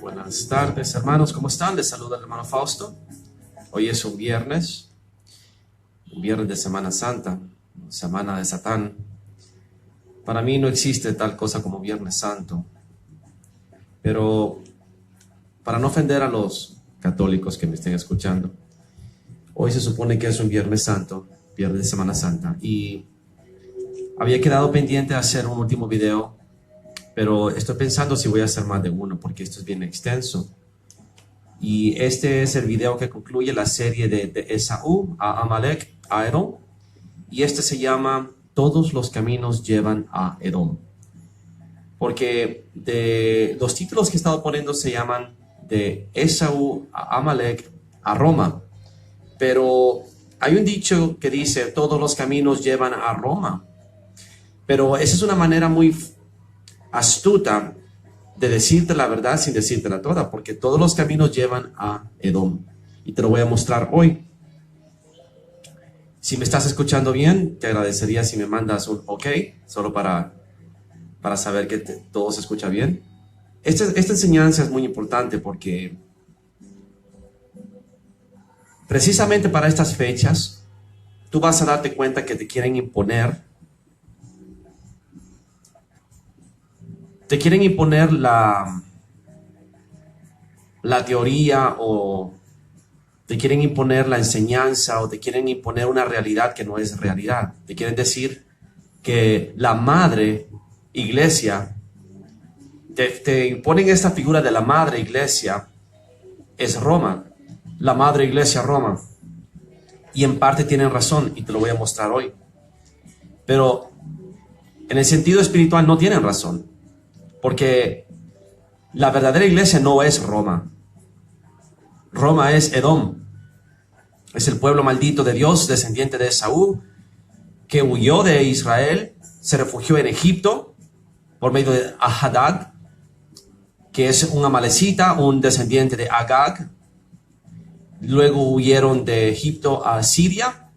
Buenas tardes, hermanos, ¿cómo están? Les saluda el hermano Fausto. Hoy es un viernes de Semana Santa, Semana de Satán. Para mí no existe tal cosa como Viernes Santo, pero para no ofender a los católicos que me estén escuchando, hoy se supone que es un Viernes Santo, Viernes de Semana Santa, y había quedado pendiente de hacer un último video, pero estoy pensando si voy a hacer más de uno, porque esto es bien extenso. Y este es el video que concluye la serie de Esaú a Amalek, a Edom. Y este se llama Todos los caminos llevan a Edom. Porque de los títulos que he estado poniendo se llaman de Esaú a Amalek a Roma. Pero hay un dicho que dice todos los caminos llevan a Roma. Pero esa es una manera muy astuta de decirte la verdad sin decírtela toda, porque todos los caminos llevan a Edom. Y te lo voy a mostrar hoy. Si me estás escuchando bien, te agradecería si me mandas un OK, solo para saber que todo se escucha bien. Esta enseñanza es muy importante porque precisamente para estas fechas, tú vas a darte cuenta que te quieren imponer la teoría, o te quieren imponer la enseñanza, o te quieren imponer una realidad que no es realidad. Te quieren decir que la madre iglesia, te imponen esta figura de la madre iglesia, es Roma, la madre iglesia Roma. Y en parte tienen razón, y te lo voy a mostrar hoy. Pero en el sentido espiritual no tienen razón. Porque la verdadera iglesia no es Roma. Roma es Edom. Es el pueblo maldito de Dios, descendiente de Esaú, que huyó de Israel, se refugió en Egipto por medio de Hadad, que es un amalecita, un descendiente de Agag. Luego huyeron de Egipto a Siria,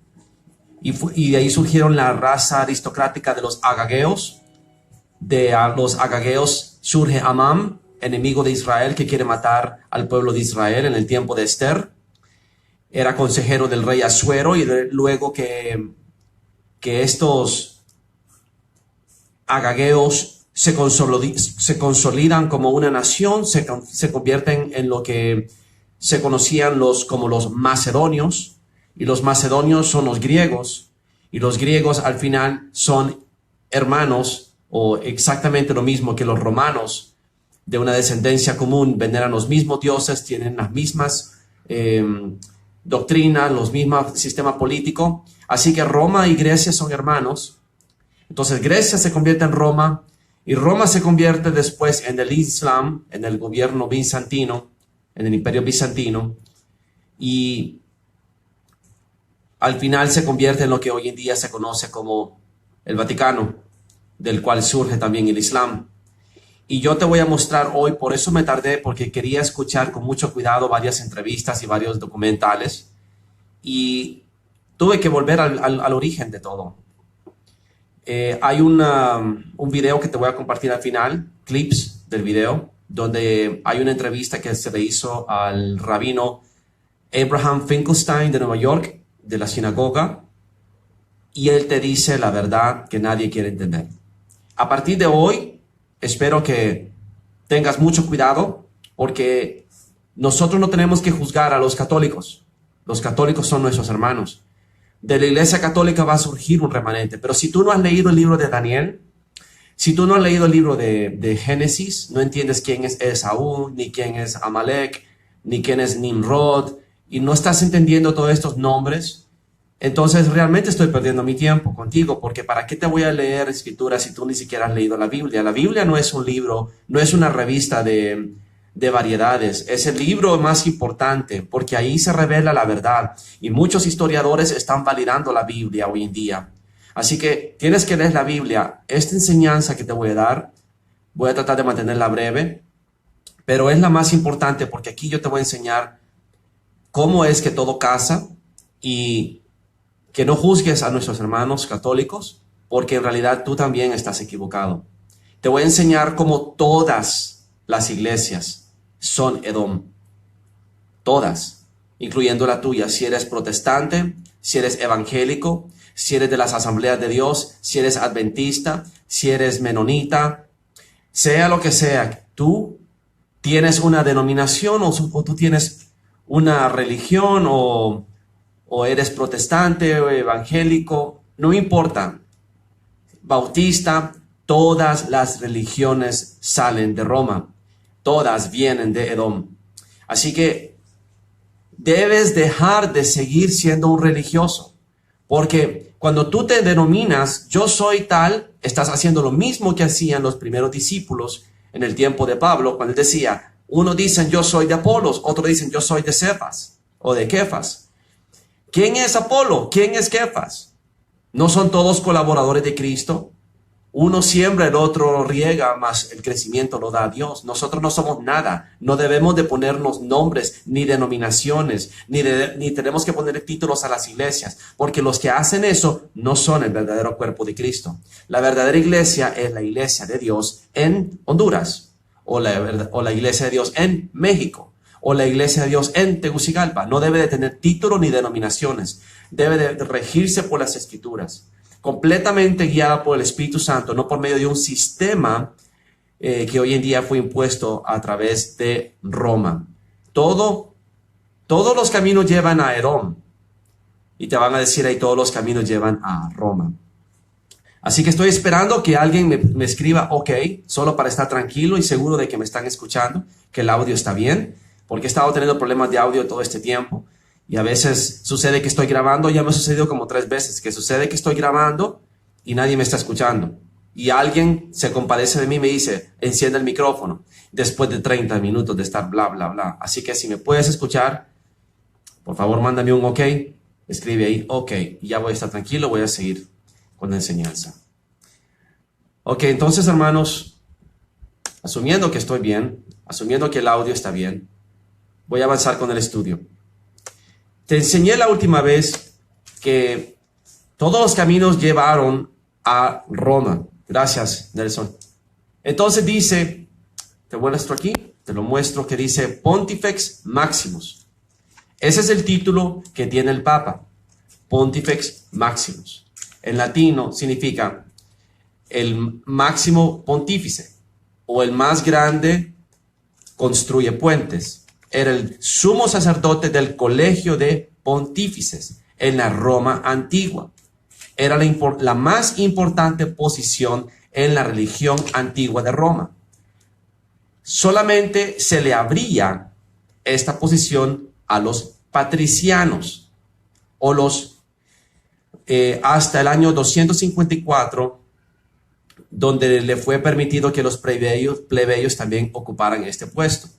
y de ahí surgieron la raza aristocrática de los agageos. De los agageos surge Amán, enemigo de Israel, que quiere matar al pueblo de Israel en el tiempo de Esther. Era consejero del rey Asuero, y luego que estos agageos se consolidan como una nación, se convierten en lo que se conocían como los macedonios, y los macedonios son los griegos, y los griegos al final son hermanos, o exactamente lo mismo que los romanos, de una descendencia común, veneran los mismos dioses, tienen las mismas doctrinas, los mismos sistemas políticos. Así que Roma y Grecia son hermanos. Entonces Grecia se convierte en Roma, y Roma se convierte después en el Islam, en el gobierno bizantino, en el imperio bizantino, y al final se convierte en lo que hoy en día se conoce como el Vaticano, del cual surge también el Islam. Y yo te voy a mostrar hoy, por eso me tardé, porque quería escuchar con mucho cuidado varias entrevistas y varios documentales, y tuve que volver al origen de todo. Hay un video que te voy a compartir al final, clips del video, donde hay una entrevista que se le hizo al rabino Abraham Finkelstein de Nueva York, de la sinagoga, y él te dice la verdad que nadie quiere entender. A partir de hoy, espero que tengas mucho cuidado, porque nosotros no tenemos que juzgar a los católicos. Los católicos son nuestros hermanos. De la iglesia católica va a surgir un remanente. Pero si tú no has leído el libro de Daniel, si tú no has leído el libro de Génesis, no entiendes quién es Esaú, ni quién es Amalek, ni quién es Nimrod, y no estás entendiendo todos estos nombres, entonces realmente estoy perdiendo mi tiempo contigo, porque ¿para qué te voy a leer escrituras si tú ni siquiera has leído la Biblia? La Biblia no es un libro, no es una revista de de variedades. Es el libro más importante porque ahí se revela la verdad y muchos historiadores están validando la Biblia hoy en día. Así que tienes que leer la Biblia. Esta enseñanza que te voy a dar, voy a tratar de mantenerla breve, pero es la más importante porque aquí yo te voy a enseñar cómo es que todo casa y que no juzgues a nuestros hermanos católicos porque en realidad tú también estás equivocado. Te voy a enseñar cómo todas las iglesias son Edom. Todas, incluyendo la tuya. Si eres protestante, si eres evangélico, si eres de las asambleas de Dios, si eres adventista, si eres menonita, sea lo que sea, tú tienes una denominación o tú tienes una religión o eres protestante o evangélico, no importa, bautista, todas las religiones salen de Roma, todas vienen de Edom. Así que debes dejar de seguir siendo un religioso, porque cuando tú te denominas yo soy tal, estás haciendo lo mismo que hacían los primeros discípulos en el tiempo de Pablo, cuando él decía, uno dicen yo soy de Apolos, otro dicen yo soy de Cefas o de Kefas. ¿Quién es Apolo? ¿Quién es Kefas? ¿No son todos colaboradores de Cristo? Uno siembra, el otro riega, mas el crecimiento lo da Dios. Nosotros no somos nada. No debemos de ponernos nombres, ni denominaciones, ni tenemos que poner títulos a las iglesias, porque los que hacen eso no son el verdadero cuerpo de Cristo. La verdadera iglesia es la iglesia de Dios en Honduras, o la iglesia de Dios en México, o la iglesia de Dios en Tegucigalpa. No debe de tener título ni denominaciones. Debe de regirse por las Escrituras, completamente guiada por el Espíritu Santo, no por medio de un sistema que hoy en día fue impuesto a través de Roma. Todos los caminos llevan a Edom, y te van a decir ahí todos los caminos llevan a Roma. Así que estoy esperando que alguien me escriba ok, solo para estar tranquilo y seguro de que me están escuchando, que el audio está bien, porque he estado teniendo problemas de audio todo este tiempo. Y a veces sucede que estoy grabando, ya me ha sucedido como 3 veces, que sucede que estoy grabando y nadie me está escuchando. Y alguien se compadece de mí y me dice, enciende el micrófono, después de 30 minutos de estar bla, bla, bla. Así que si me puedes escuchar, por favor, mándame un ok, escribe ahí ok, y ya voy a estar tranquilo, voy a seguir con la enseñanza. Ok, entonces, hermanos, asumiendo que estoy bien, asumiendo que el audio está bien, voy a avanzar con el estudio. Te enseñé la última vez que todos los caminos llevaron a Roma. Gracias, Nelson. Entonces dice, te muestro aquí, te lo muestro, que dice Pontifex Maximus. Ese es el título que tiene el Papa, Pontifex Maximus. En latino significa el máximo pontífice o el más grande construye puentes. Era el sumo sacerdote del colegio de pontífices en la Roma antigua. Era la más importante posición en la religión antigua de Roma. Solamente se le abría esta posición a los patricianos o los hasta el año 254, donde le fue permitido que los plebeyos también ocuparan este puesto.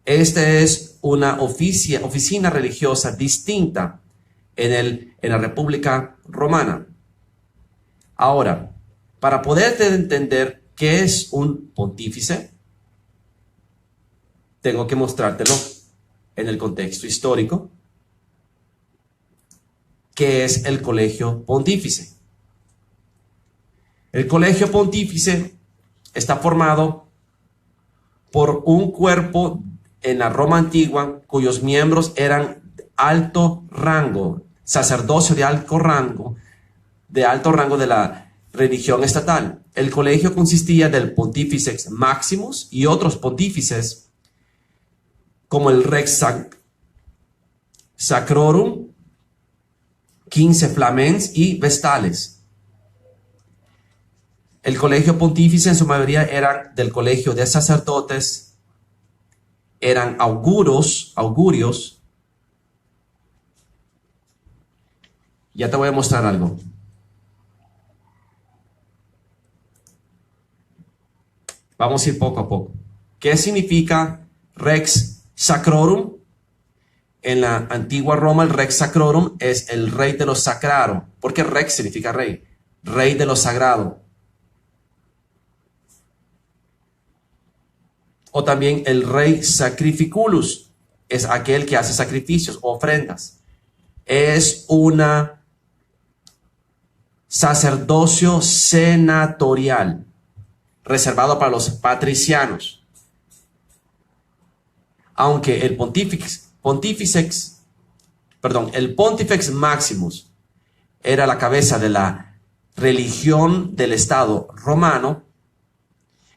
Esta es una oficina religiosa distinta en la República Romana. Ahora, para poder entender qué es un pontífice, tengo que mostrártelo en el contexto histórico, que es el colegio pontífice. El colegio pontífice está formado por un cuerpo en la Roma antigua cuyos miembros eran de alto rango, sacerdocio de alto rango de la religión estatal. El colegio consistía del Pontifex Maximus y otros pontífices como el Rex Sacrorum, 15 Flamens y Vestales. El colegio pontífice en su mayoría era del colegio de sacerdotes, eran augurios. Ya te voy a mostrar algo. Vamos a ir poco a poco. ¿Qué significa Rex Sacrorum. En la antigua Roma, el Rex Sacrorum es el rey de lo sagrado. Porque Rex significa rey. Rey de lo sagrado. O también el rey Sacrificulus. Es aquel que hace sacrificios o ofrendas. Es una sacerdocio senatorial reservado para los patricianos. Aunque el Pontifex Maximus era la cabeza de la religión del Estado romano,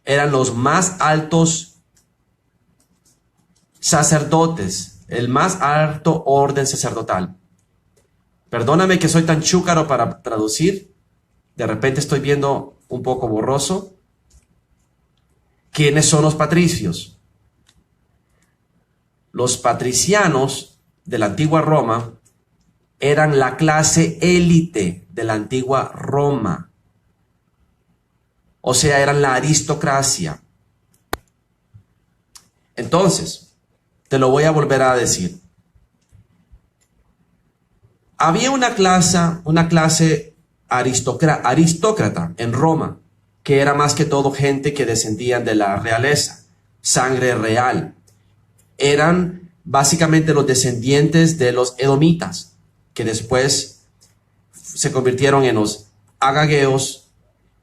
eran los más altos sacerdotes, el más alto orden sacerdotal. Perdóname que soy tan chúcaro para traducir. De repente estoy viendo un poco borroso. ¿Quiénes son los patricios? Los patricianos de la antigua Roma eran la clase élite de la antigua Roma. O sea, eran la aristocracia. Entonces, te lo voy a volver a decir. Había una clase aristócrata en Roma, que era más que todo gente que descendían de la realeza, sangre real. Eran básicamente los descendientes de los edomitas, que después se convirtieron en los agageos,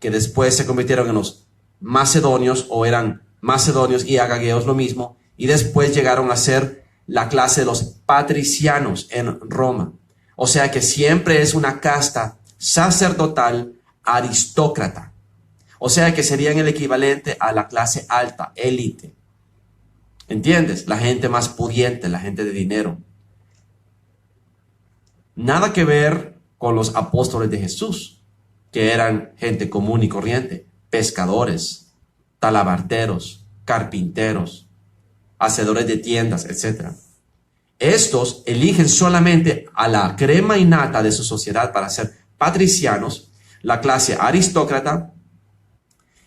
que después se convirtieron en los macedonios, o eran macedonios y agageos lo mismo, y después llegaron a ser la clase de los patricianos en Roma. O sea que siempre es una casta sacerdotal aristócrata. O sea que serían el equivalente a la clase alta, élite. ¿Entiendes? La gente más pudiente, la gente de dinero. Nada que ver con los apóstoles de Jesús, que eran gente común y corriente, pescadores, talabarteros, carpinteros, hacedores de tiendas, etc. Estos eligen solamente a la crema innata de su sociedad para ser patricianos, la clase aristócrata,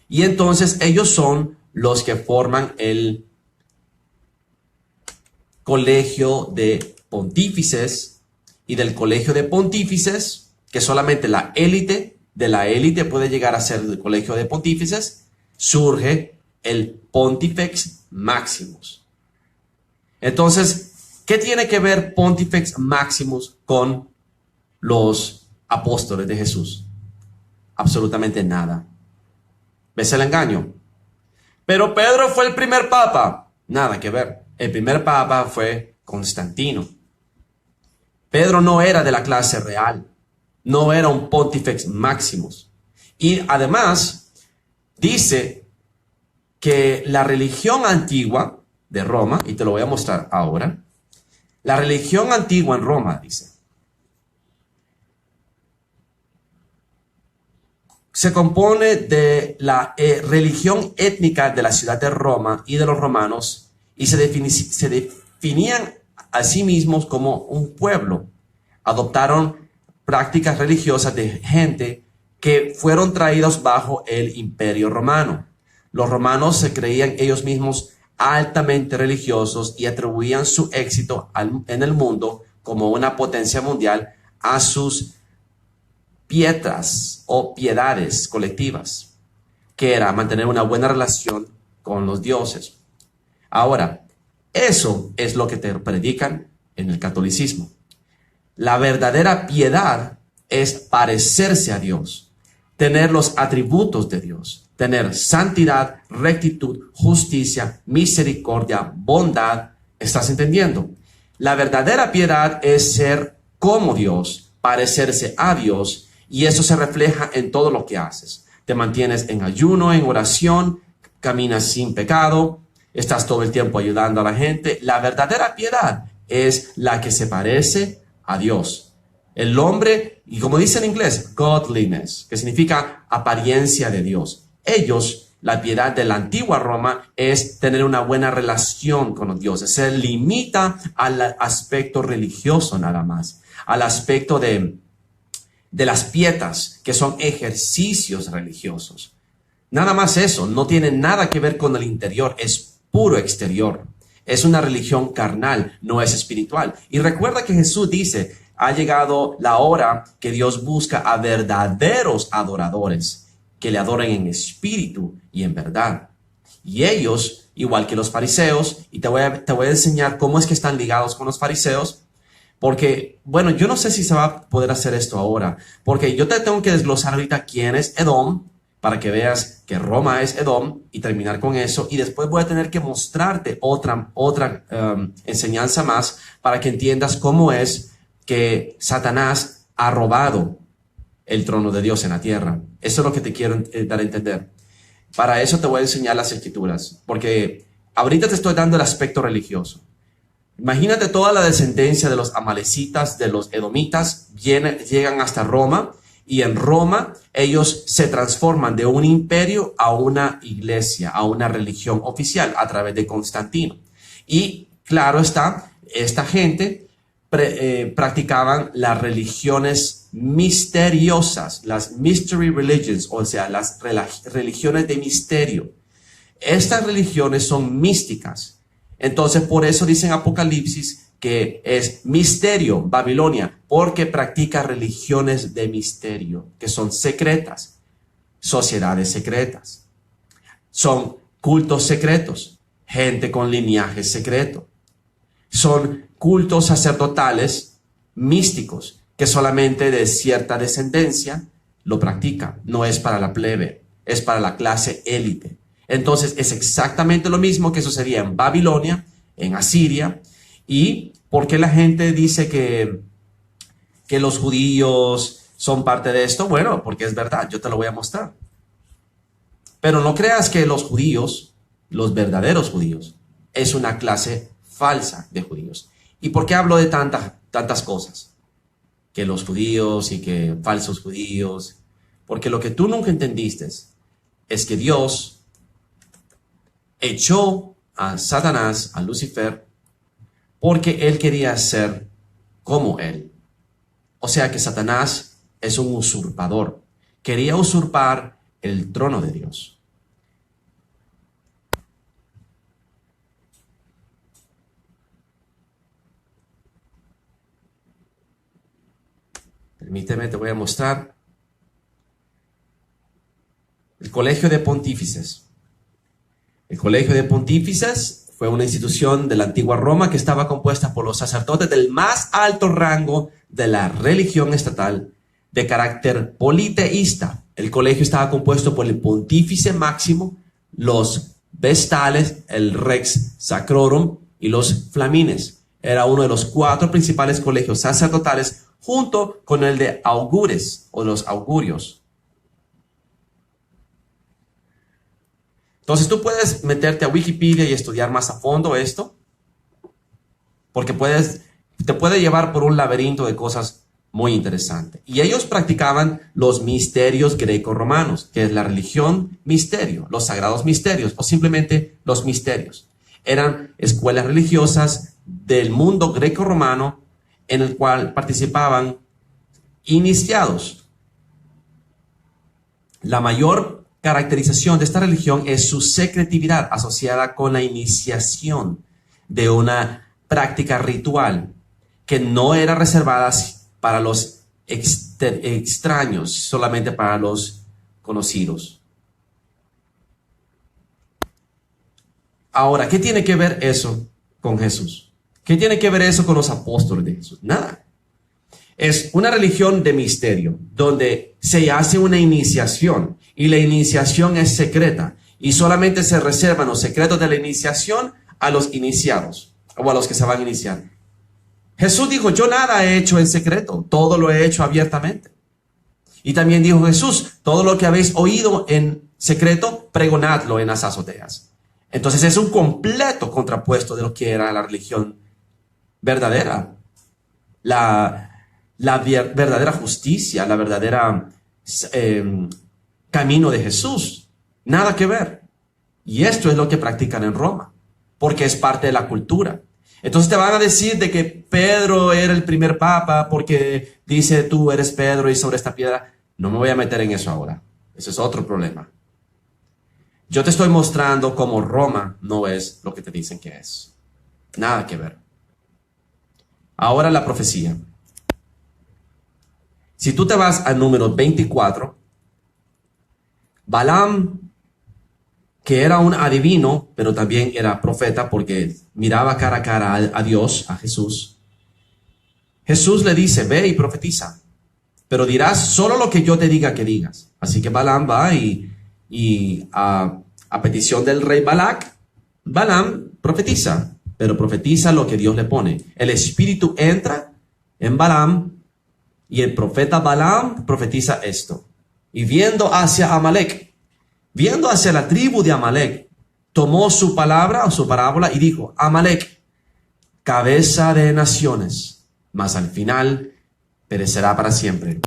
y entonces ellos son los que forman el colegio de pontífices, y del colegio de pontífices, que solamente la élite de la élite puede llegar a ser el colegio de pontífices, surge el Pontifex Maximus. Entonces, ¿qué tiene que ver Pontifex Maximus con los apóstoles de Jesús? Absolutamente nada. ¿Ves el engaño? Pero Pedro fue el primer papa. Nada que ver. El primer papa fue Constantino. Pedro no era de la clase real. No era un Pontifex Maximus. Y además, dice que la religión antigua de Roma, y te lo voy a mostrar ahora, la religión antigua en Roma, dice, se compone de la religión étnica de la ciudad de Roma y de los romanos, y se definían a sí mismos como un pueblo. Adoptaron prácticas religiosas de gente que fueron traídos bajo el imperio romano. Los romanos se creían ellos mismos altamente religiosos y atribuían su éxito en el mundo como una potencia mundial a sus pietas o piedades colectivas, que era mantener una buena relación con los dioses. Ahora, eso es lo que te predican en el catolicismo. La verdadera piedad es parecerse a Dios, tener los atributos de Dios, tener santidad, rectitud, justicia, misericordia, bondad. ¿Estás entendiendo? La verdadera piedad es ser como Dios, parecerse a Dios, y eso se refleja en todo lo que haces. Te mantienes en ayuno, en oración, caminas sin pecado, estás todo el tiempo ayudando a la gente. La verdadera piedad es la que se parece a Dios. El hombre, y como dice en inglés, godliness, que significa apariencia de Dios. Ellos, la piedad de la antigua Roma es tener una buena relación con los dioses. Se limita al aspecto religioso nada más, al aspecto de las pietas, que son ejercicios religiosos. Nada más eso, no tiene nada que ver con el interior, es puro exterior. Es una religión carnal, no es espiritual. Y recuerda que Jesús dice, ha llegado la hora que Dios busca a verdaderos adoradores, que le adoren en espíritu y en verdad. Y ellos, igual que los fariseos, y te voy a enseñar cómo es que están ligados con los fariseos, porque, bueno, yo no sé si se va a poder hacer esto ahora, porque yo te tengo que desglosar ahorita quién es Edom, para que veas que Roma es Edom, y terminar con eso, y después voy a tener que mostrarte otra enseñanza más, para que entiendas cómo es que Satanás ha robado el trono de Dios en la tierra. Eso es lo que te quiero dar a entender. Para eso te voy a enseñar las escrituras, porque ahorita te estoy dando el aspecto religioso. Imagínate toda la descendencia de los amalecitas, de los edomitas, llegan hasta Roma, y en Roma ellos se transforman de un imperio a una iglesia, a una religión oficial a través de Constantino. Y claro está, esta gente practicaban las religiones misteriosas, las mystery religions, o sea, las religiones de misterio. Estas religiones son místicas. Entonces, por eso dicen Apocalipsis que es misterio, Babilonia, porque practica religiones de misterio, que son secretas, sociedades secretas, son cultos secretos, gente con linaje secreto, son cultos sacerdotales místicos, que solamente de cierta descendencia lo practican, no es para la plebe, es para la clase élite. Entonces es exactamente lo mismo que sucedía en Babilonia, en Asiria. ¿Y por qué la gente dice que los judíos son parte de esto? Bueno, porque es verdad, yo te lo voy a mostrar. Pero no creas que los judíos, los verdaderos judíos, es una clase falsa de judíos. ¿Y por qué hablo de tantas cosas? Que los judíos y que falsos judíos. Porque lo que tú nunca entendiste es que Dios echó a Satanás, a Lucifer, porque él quería ser como él. O sea que Satanás es un usurpador. Quería usurpar el trono de Dios. Permíteme, te voy a mostrar el Colegio de Pontífices. El Colegio de Pontífices fue una institución de la antigua Roma que estaba compuesta por los sacerdotes del más alto rango de la religión estatal de carácter politeísta. El colegio estaba compuesto por el pontífice máximo, los vestales, el rex sacrorum y los flamines. Era uno de los 4 principales colegios sacerdotales junto con el de augures o los augurios. Entonces tú puedes meterte a Wikipedia y estudiar más a fondo esto, porque te puede llevar por un laberinto de cosas muy interesantes. Y ellos practicaban los misterios greco-romanos, que es la religión misterio, los sagrados misterios, o simplemente los misterios. Eran escuelas religiosas del mundo greco-romano en el cual participaban iniciados. La mayor caracterización de esta religión es su secretividad asociada con la iniciación de una práctica ritual que no era reservada para los extraños, solamente para los conocidos. Ahora, ¿qué tiene que ver eso con Jesús? ¿Qué tiene que ver eso con los apóstoles de Jesús? Nada. Es una religión de misterio, donde se hace una iniciación y la iniciación es secreta y solamente se reservan los secretos de la iniciación a los iniciados o a los que se van a iniciar. Jesús dijo, yo nada he hecho en secreto, todo lo he hecho abiertamente. Y también dijo Jesús, todo lo que habéis oído en secreto, pregonadlo en las azoteas. Entonces es un completo contrapuesto de lo que era la religión verdadera. La verdadera justicia, la verdadera camino de Jesús. Nada que ver. Y esto es lo que practican en Roma, porque es parte de la cultura. Entonces te van a decir de que Pedro era el primer papa porque dice tú eres Pedro y sobre esta piedra. No me voy a meter en eso ahora. Ese es otro problema. Yo te estoy mostrando cómo Roma no es lo que te dicen que es. Nada que ver. Ahora la profecía. Si tú te vas al número 24, Balaam, que era un adivino, pero también era profeta porque miraba cara a cara a Dios, a Jesús. Jesús le dice, ve y profetiza, pero dirás solo lo que yo te diga que digas. Así que Balaam va y a petición del rey Balac, Balaam profetiza, pero profetiza lo que Dios le pone. El espíritu entra en Balaam y el profeta Balaam profetiza esto. Y viendo hacia Amalek, viendo hacia la tribu de Amalek, tomó su palabra o su parábola y dijo, Amalek, cabeza de naciones, mas al final perecerá para siempre.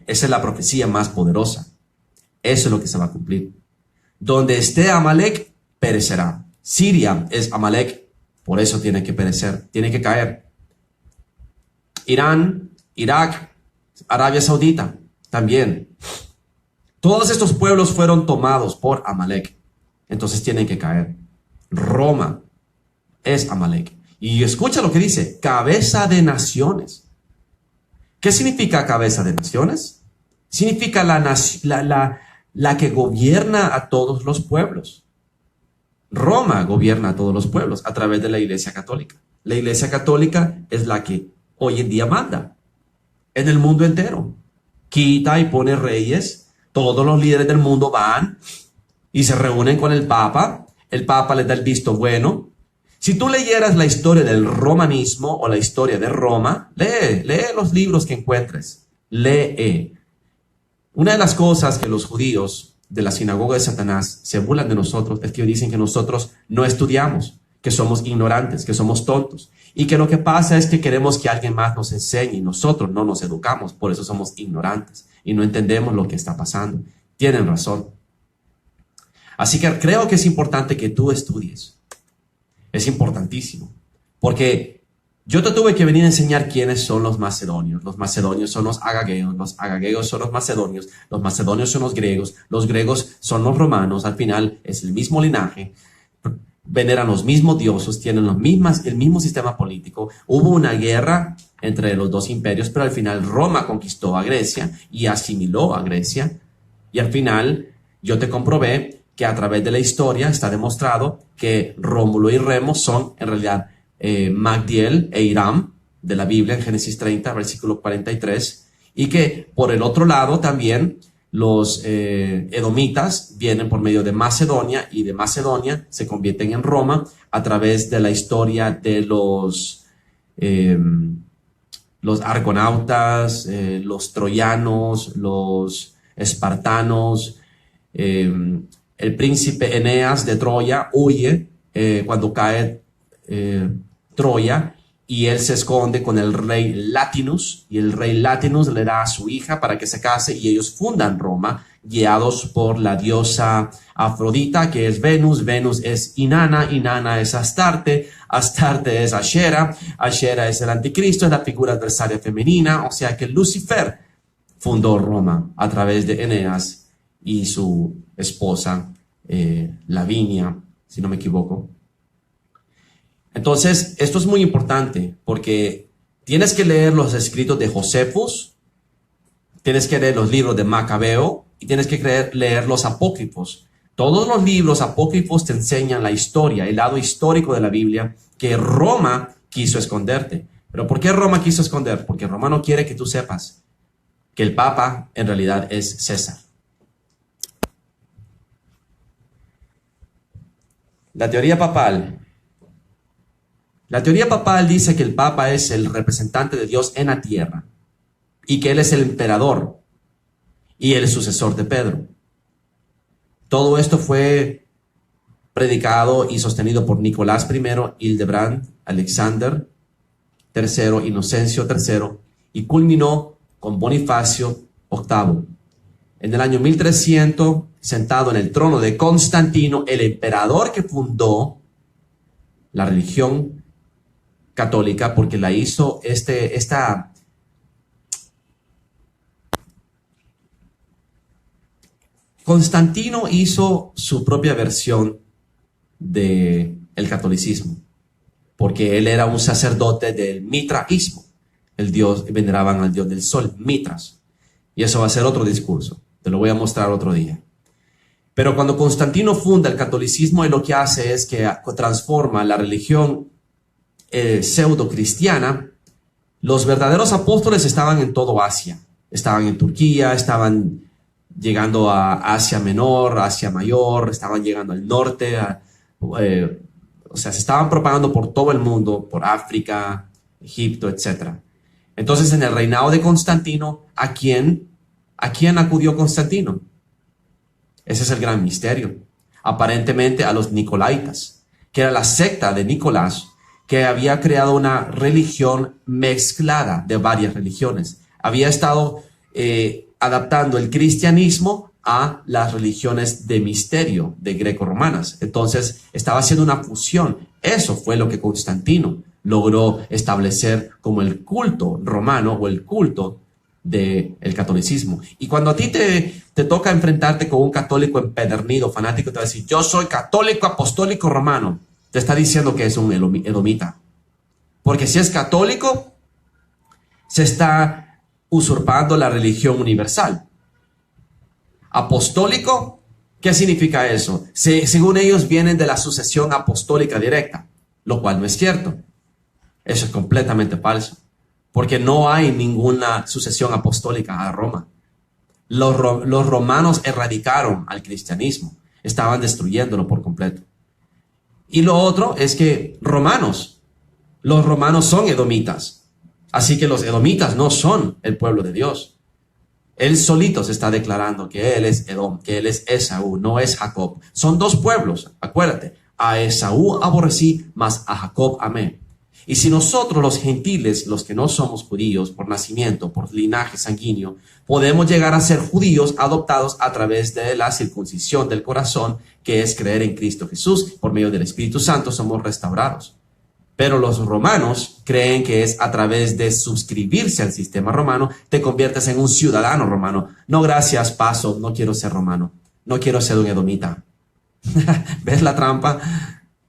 Esa es la profecía más poderosa. Eso es lo que se va a cumplir. Donde esté Amalek, perecerá. Siria es Amalek, por eso tiene que perecer, tiene que caer. Irán, Irak, Arabia Saudita, también. Todos estos pueblos fueron tomados por Amalek, entonces tienen que caer. Roma es Amalek. Y escucha lo que dice, cabeza de naciones. ¿Qué significa cabeza de naciones? Significa la que gobierna a todos los pueblos. Roma gobierna a todos los pueblos a través de la Iglesia Católica. La Iglesia Católica es la que hoy en día manda en el mundo entero. Quita y pone reyes. Todos los líderes del mundo van y se reúnen con el Papa. El Papa les da el visto bueno. Si tú leyeras la historia del romanismo o la historia de Roma, lee los libros que encuentres. Lee. Una de las cosas que los judíos de la sinagoga de Satanás se burlan de nosotros es que dicen que nosotros no estudiamos, que somos ignorantes, que somos tontos. Y que lo que pasa es que queremos que alguien más nos enseñe y nosotros no nos educamos, por eso somos ignorantes y no entendemos lo que está pasando. Tienen razón. Así que creo que es importante que tú estudies. Es importantísimo. Porque yo te tuve que venir a enseñar quiénes son los macedonios. Los macedonios son los agagueos son los macedonios son los griegos son los romanos. Al final es el mismo linaje. Veneran los mismos dioses, tienen el mismo sistema político. Hubo una guerra entre los dos imperios, pero al final Roma conquistó a Grecia y asimiló a Grecia. Y al final yo te comprobé que a través de la historia está demostrado que Rómulo y Remo son en realidad Magdiel e Hiram de la Biblia en Génesis 30, versículo 43, y que por el otro lado también los edomitas vienen por medio de Macedonia y de Macedonia se convierten en Roma a través de la historia de los argonautas, los troyanos, los espartanos. El príncipe Eneas de Troya huye cuando cae Troya y él se esconde con el rey Latinus y el rey Latinus le da a su hija para que se case y ellos fundan Roma guiados por la diosa Afrodita que es Venus. Venus es Inanna, Inanna es Astarte, Astarte es Ashera, Ashera es el anticristo, es la figura adversaria femenina, o sea que Lucifer fundó Roma a través de Eneas y su esposa Lavinia, si no me equivoco. Entonces, esto es muy importante porque tienes que leer los escritos de Josefus, tienes que leer los libros de Macabeo y tienes que leer los apócrifos. Todos los libros apócrifos te enseñan la historia, el lado histórico de la Biblia, que Roma quiso esconderte. ¿Pero por qué Roma quiso esconder? Porque Roma no quiere que tú sepas que el Papa en realidad es César. La teoría papal. La teoría papal dice que el Papa es el representante de Dios en la tierra y que él es el emperador y el sucesor de Pedro. Todo esto fue predicado y sostenido por Nicolás I, Hildebrand, Alexander III, Inocencio III y culminó con Bonifacio VIII. En el año 1300, sentado en el trono de Constantino, el emperador que fundó la religión católica, porque la hizo Constantino hizo su propia versión de el catolicismo, porque él era un sacerdote del mitraísmo. El dios, veneraban al dios del sol, Mitras. Y eso va a ser otro discurso. Te lo voy a mostrar otro día. Pero cuando Constantino funda el catolicismo, él lo que hace es que transforma la religión pseudo cristiana. Los verdaderos apóstoles estaban en todo Asia. Estaban en Turquía, estaban llegando a Asia Menor, Asia Mayor, estaban llegando al norte. O sea, se estaban propagando por todo el mundo, por África, Egipto, etc. Entonces, en el reinado de Constantino, ¿a quién acudió Constantino? Ese es el gran misterio. Aparentemente a los nicolaitas, que era la secta de Nicolás, que había creado una religión mezclada de varias religiones. Había estado adaptando el cristianismo a las religiones de misterio de greco-romanas. Entonces estaba haciendo una fusión. Eso fue lo que Constantino logró establecer como el culto romano o el culto del catolicismo. Y cuando a ti te toca enfrentarte con un católico empedernido, fanático, te va a decir, yo soy católico apostólico romano. Te está diciendo que es un edomita. Porque si es católico, se está usurpando la religión universal. Apostólico, ¿qué significa eso? Según ellos vienen de la sucesión apostólica directa, lo cual no es cierto. Eso es completamente falso, porque no hay ninguna sucesión apostólica a Roma. Los romanos erradicaron al cristianismo, estaban destruyéndolo por completo. Y lo otro es que los romanos son edomitas, así que los edomitas no son el pueblo de Dios. Él solito se está declarando que él es Edom, que él es Esaú, no es Jacob. Son dos pueblos, acuérdate. A Esaú aborrecí, mas a Jacob amé. Y si nosotros los gentiles, los que no somos judíos por nacimiento, por linaje sanguíneo, podemos llegar a ser judíos adoptados a través de la circuncisión del corazón, que es creer en Cristo Jesús, por medio del Espíritu Santo somos restaurados. Pero los romanos creen que es a través de suscribirse al sistema romano, te conviertes en un ciudadano romano. No, gracias, paso, no quiero ser romano. No quiero ser un edomita. ¿Ves la trampa?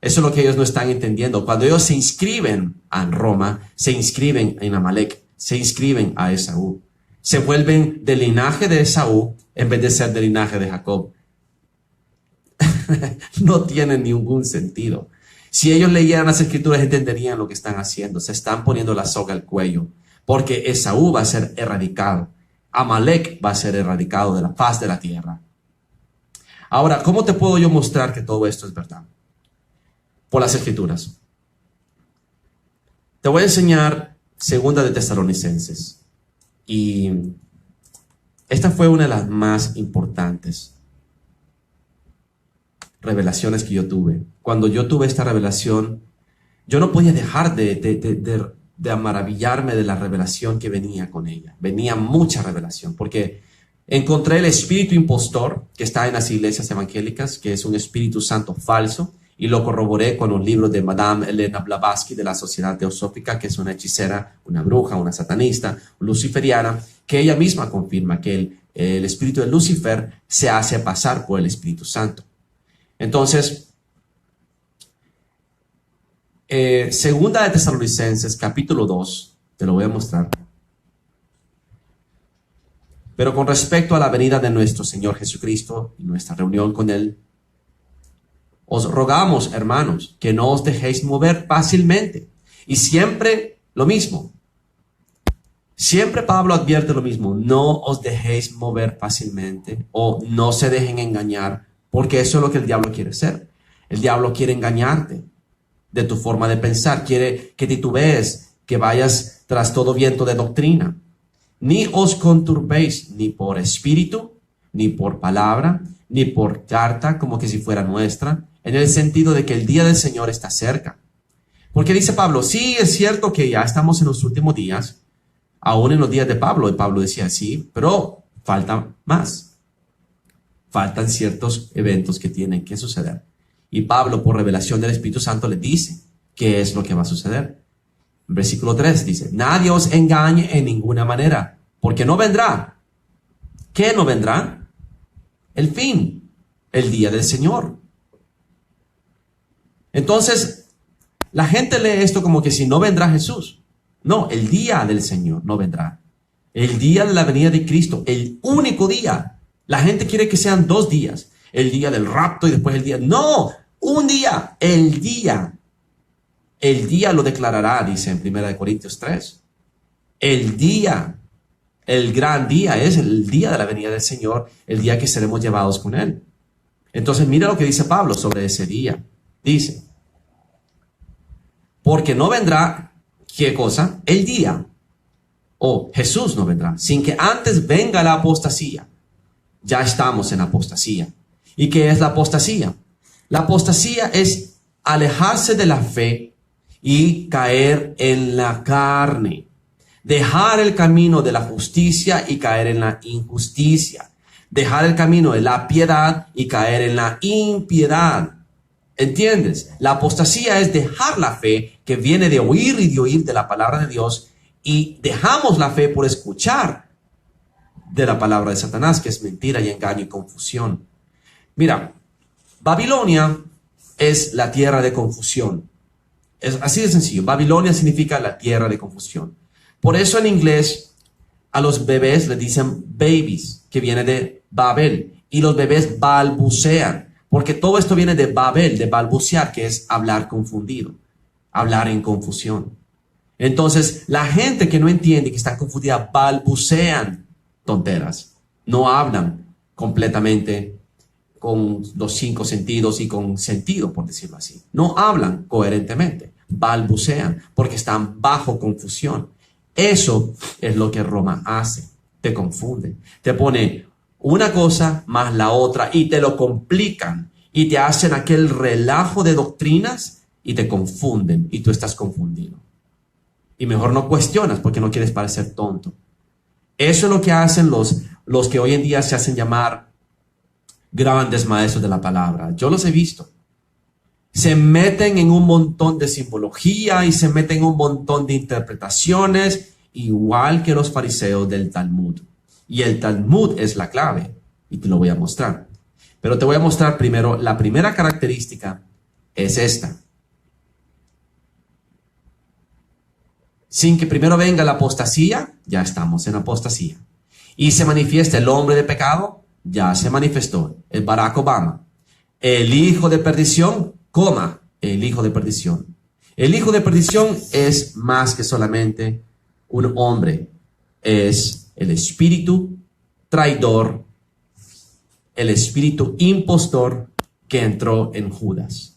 Eso es lo que ellos no están entendiendo. Cuando ellos se inscriben en Roma, se inscriben en Amalek, se inscriben a Esaú. Se vuelven del linaje de Esaú en vez de ser del linaje de Jacob. No tiene ningún sentido. Si ellos leyeran las escrituras, entenderían lo que están haciendo. Se están poniendo la soga al cuello, porque Esaú va a ser erradicado. Amalek va a ser erradicado de la faz de la tierra. Ahora, ¿cómo te puedo yo mostrar que todo esto es verdad? Por las escrituras. Te voy a enseñar Segunda de Tesalonicenses. Y esta fue una de las más importantes revelaciones que yo tuve. Cuando yo tuve esta revelación, yo no podía dejar de maravillarme de la revelación que venía con ella. Venía mucha revelación, porque encontré el espíritu impostor que está en las iglesias evangélicas, que es un espíritu santo falso, y lo corroboré con un libro de Madame Elena Blavatsky de la Sociedad Teosófica, que es una hechicera, una bruja, una satanista, luciferiana, que ella misma confirma que el espíritu de Lucifer se hace pasar por el Espíritu Santo. Entonces, Segunda de Tesalonicenses, capítulo 2, te lo voy a mostrar. Pero con respecto a la venida de nuestro Señor Jesucristo y nuestra reunión con Él, os rogamos, hermanos, que no os dejéis mover fácilmente. Y siempre lo mismo. Siempre Pablo advierte lo mismo. No os dejéis mover fácilmente o no se dejen engañar, porque eso es lo que el diablo quiere hacer. El diablo quiere engañarte de tu forma de pensar. Quiere que titubees, que vayas tras todo viento de doctrina. Ni os conturbéis ni por espíritu, ni por palabra, ni por carta, como que si fuera nuestra, en el sentido de que el día del Señor está cerca. Porque dice Pablo, sí, es cierto que ya estamos en los últimos días, aún en los días de Pablo, y Pablo decía sí, pero falta más. Faltan ciertos eventos que tienen que suceder. Y Pablo, por revelación del Espíritu Santo, le dice qué es lo que va a suceder. En versículo 3 dice, nadie os engañe en ninguna manera, porque no vendrá. ¿Qué no vendrá? El fin, el día del Señor. Entonces, la gente lee esto como que si no vendrá Jesús. No, el día del Señor no vendrá. El día de la venida de Cristo, el único día. La gente quiere que sean 2 días. El día del rapto y después el día. No, un día, el día. El día lo declarará, dice en 1 Corintios 3. El día, el gran día es el día de la venida del Señor, el día que seremos llevados con Él. Entonces mira lo que dice Pablo sobre ese día. Dice, porque no vendrá, ¿qué cosa? El día. O Jesús no vendrá, sin que antes venga la apostasía. Ya estamos en apostasía. ¿Y qué es la apostasía? La apostasía es alejarse de la fe y caer en la carne. Dejar el camino de la justicia y caer en la injusticia. Dejar el camino de la piedad y caer en la impiedad. ¿Entiendes? La apostasía es dejar la fe que viene de oír y de oír de la palabra de Dios, y dejamos la fe por escuchar de la palabra de Satanás, que es mentira y engaño y confusión. Mira, Babilonia es la tierra de confusión. Es así de sencillo. Babilonia significa la tierra de confusión. Por eso en inglés a los bebés les dicen babies, que viene de Babel, y los bebés balbucean, porque todo esto viene de Babel, de balbucear, que es hablar confundido, hablar en confusión. Entonces, la gente que no entiende, que está confundida, balbucean tonteras. No hablan completamente con los 5 sentidos y con sentido, por decirlo así. No hablan coherentemente, balbucean, porque están bajo confusión. Eso es lo que Roma hace. Te confunde. Te pone una cosa más la otra y te lo complican y te hacen aquel relajo de doctrinas y te confunden y tú estás confundido. Y mejor no cuestionas porque no quieres parecer tonto. Eso es lo que hacen los que hoy en día se hacen llamar grandes maestros de la palabra. Yo los he visto. Se meten en un montón de simbología y se meten en un montón de interpretaciones, igual que los fariseos del Talmud. Y el Talmud es la clave, y te lo voy a mostrar. Pero te voy a mostrar primero, la primera característica es esta. Sin que primero venga la apostasía, ya estamos en apostasía. Y se manifiesta el hombre de pecado, ya se manifestó, el Barack Obama. El hijo de perdición, el hijo de perdición. El hijo de perdición es más que solamente un hombre. Es el espíritu traidor, el espíritu impostor que entró en Judas.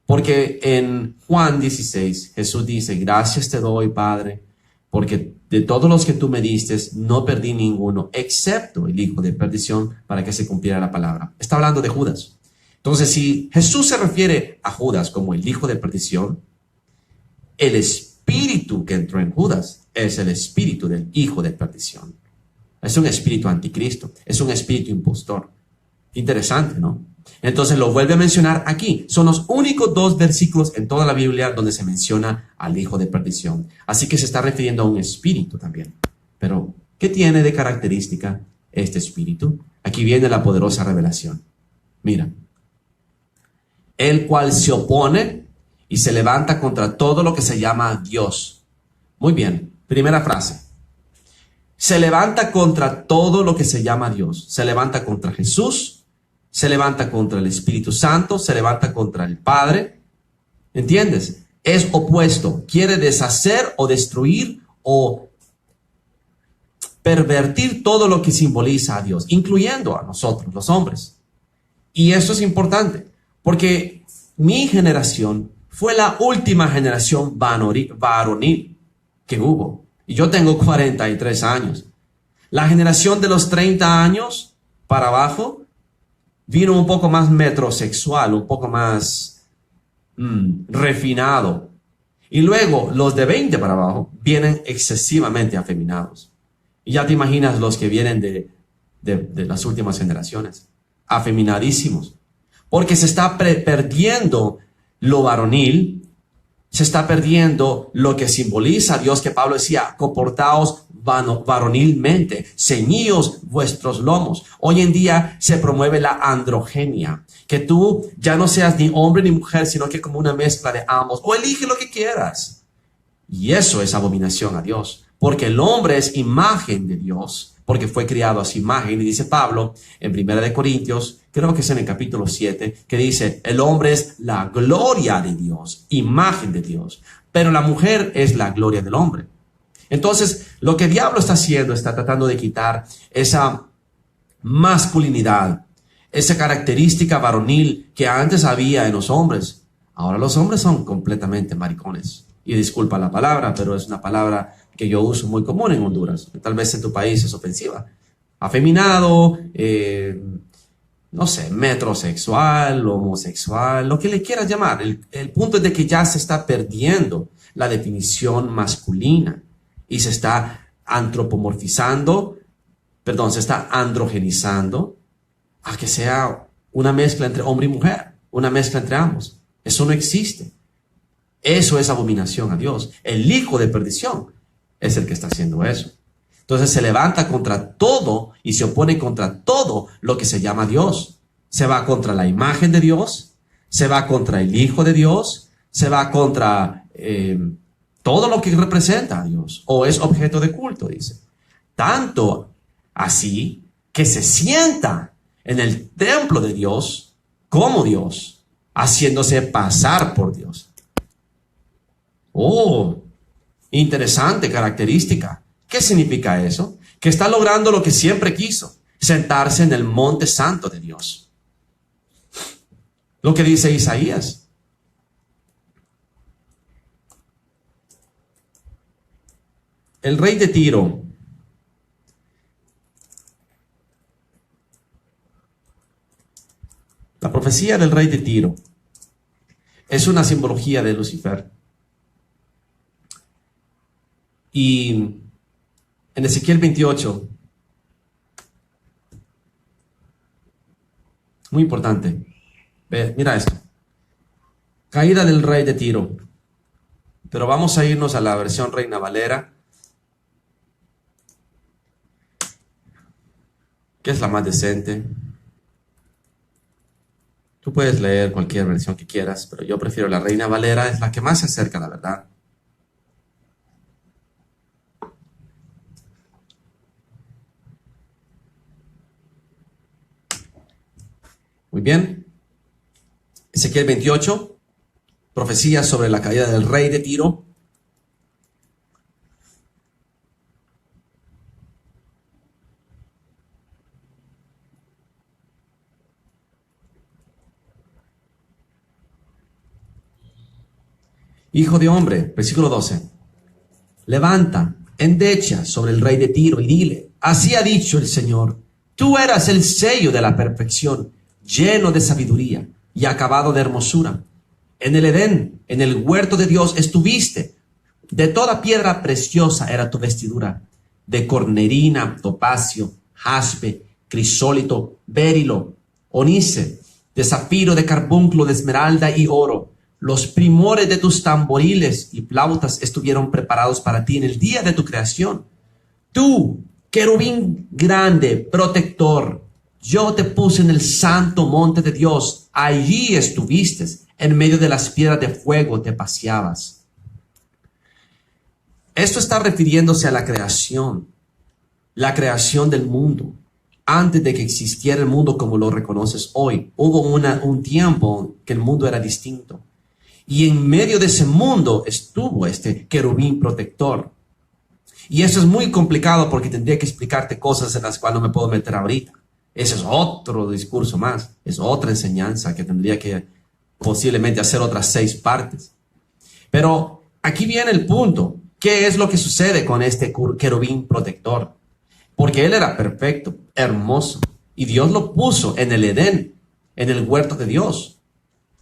Porque en Juan 16, Jesús dice, gracias te doy, Padre, porque de todos los que tú me diste, no perdí ninguno, excepto el hijo de perdición, para que se cumpliera la palabra. Está hablando de Judas. Entonces, si Jesús se refiere a Judas como el hijo de perdición, el espíritu que entró en Judas es el espíritu del hijo de perdición. Es un espíritu anticristo, es un espíritu impostor. Interesante, ¿no? Entonces lo vuelve a mencionar aquí. Son los únicos 2 versículos en toda la Biblia donde se menciona al hijo de perdición. Así que se está refiriendo a un espíritu también. Pero, ¿qué tiene de característica este espíritu? Aquí viene la poderosa revelación. Mira. El cual se opone y se levanta contra todo lo que se llama Dios. Muy bien. Primera frase. Se levanta contra todo lo que se llama Dios. Se levanta contra Jesús. Se levanta contra el Espíritu Santo, se levanta contra el Padre. ¿Entiendes? Es opuesto. Quiere deshacer o destruir o pervertir todo lo que simboliza a Dios, incluyendo a nosotros, los hombres. Y eso es importante, porque mi generación fue la última generación varonil que hubo. Y yo tengo 43 años. La generación de los 30 años para abajo vino un poco más metrosexual, un poco más refinado. Y luego los de 20 para abajo vienen excesivamente afeminados. Y ya te imaginas los que vienen de las últimas generaciones, afeminadísimos. Porque se está perdiendo lo varonil Se está perdiendo lo que simboliza a Dios, que Pablo decía, comportaos varonilmente, ceñíos vuestros lomos. Hoy en día se promueve la androgenia, que tú ya no seas ni hombre ni mujer, sino que como una mezcla de ambos, o elige lo que quieras. Y eso es abominación a Dios, porque el hombre es imagen de Dios, porque fue criado a su imagen. Y dice Pablo en 1 Corintios, creo que es en el capítulo 7, que dice, el hombre es la gloria de Dios, imagen de Dios, pero la mujer es la gloria del hombre. Entonces, lo que el diablo está haciendo, está tratando de quitar esa masculinidad, esa característica varonil que antes había en los hombres. Ahora los hombres son completamente maricones. Y disculpa la palabra, pero es una palabra que yo uso muy común en Honduras. Tal vez en tu país es ofensiva. Afeminado, no sé, metrosexual, homosexual, lo que le quieras llamar. El punto es de que ya se está perdiendo la definición masculina y se está se está androgenizando a que sea una mezcla entre hombre y mujer, una mezcla entre ambos. Eso no existe. Eso es abominación a Dios. El hijo de perdición es el que está haciendo eso. Entonces se levanta contra todo y se opone contra todo lo que se llama Dios. Se va contra la imagen de Dios, se va contra el Hijo de Dios, se va contra todo lo que representa a Dios o es objeto de culto, dice. Tanto así que se sienta en el templo de Dios como Dios, haciéndose pasar por Dios. Oh, interesante característica. ¿Qué significa eso? Que está logrando lo que siempre quiso, sentarse en el monte santo de Dios. Lo que dice Isaías. El rey de Tiro la profecía del rey de Tiro es una simbología de Lucifer. Y en Ezequiel 28, muy importante, mira esto, caída del rey de Tiro, pero vamos a irnos a la versión Reina Valera, que es la más decente. Tú puedes leer cualquier versión que quieras, pero yo prefiero la Reina Valera, es la que más se acerca a la verdad. Muy bien. Ezequiel 28, profecía sobre la caída del rey de Tiro. Hijo de hombre, versículo 12. Levanta, endecha sobre el rey de Tiro y dile, así ha dicho el Señor, tú eras el sello de la perfección, lleno de sabiduría y acabado de hermosura. En el Edén, en el huerto de Dios estuviste. De toda piedra preciosa era tu vestidura, de cornerina, topacio, jaspe, crisólito, berilo, onice, de zafiro, de carbunclo, de esmeralda y oro. Los primores de tus tamboriles y flautas estuvieron preparados para ti en el día de tu creación. Tú, querubín grande, protector, yo te puse en el santo monte de Dios. Allí estuviste, en medio de las piedras de fuego te paseabas. Esto está refiriéndose a la creación del mundo. Antes de que existiera el mundo como lo reconoces hoy, hubo un tiempo que el mundo era distinto. Y en medio de ese mundo estuvo este querubín protector. Y eso es muy complicado porque tendría que explicarte cosas en las cuales no me puedo meter ahorita. Ese es otro discurso más, es otra enseñanza que tendría que posiblemente hacer otras 6 partes. Pero aquí viene el punto. ¿Qué es lo que sucede con este querubín protector? Porque él era perfecto, hermoso, y Dios lo puso en el Edén, en el huerto de Dios,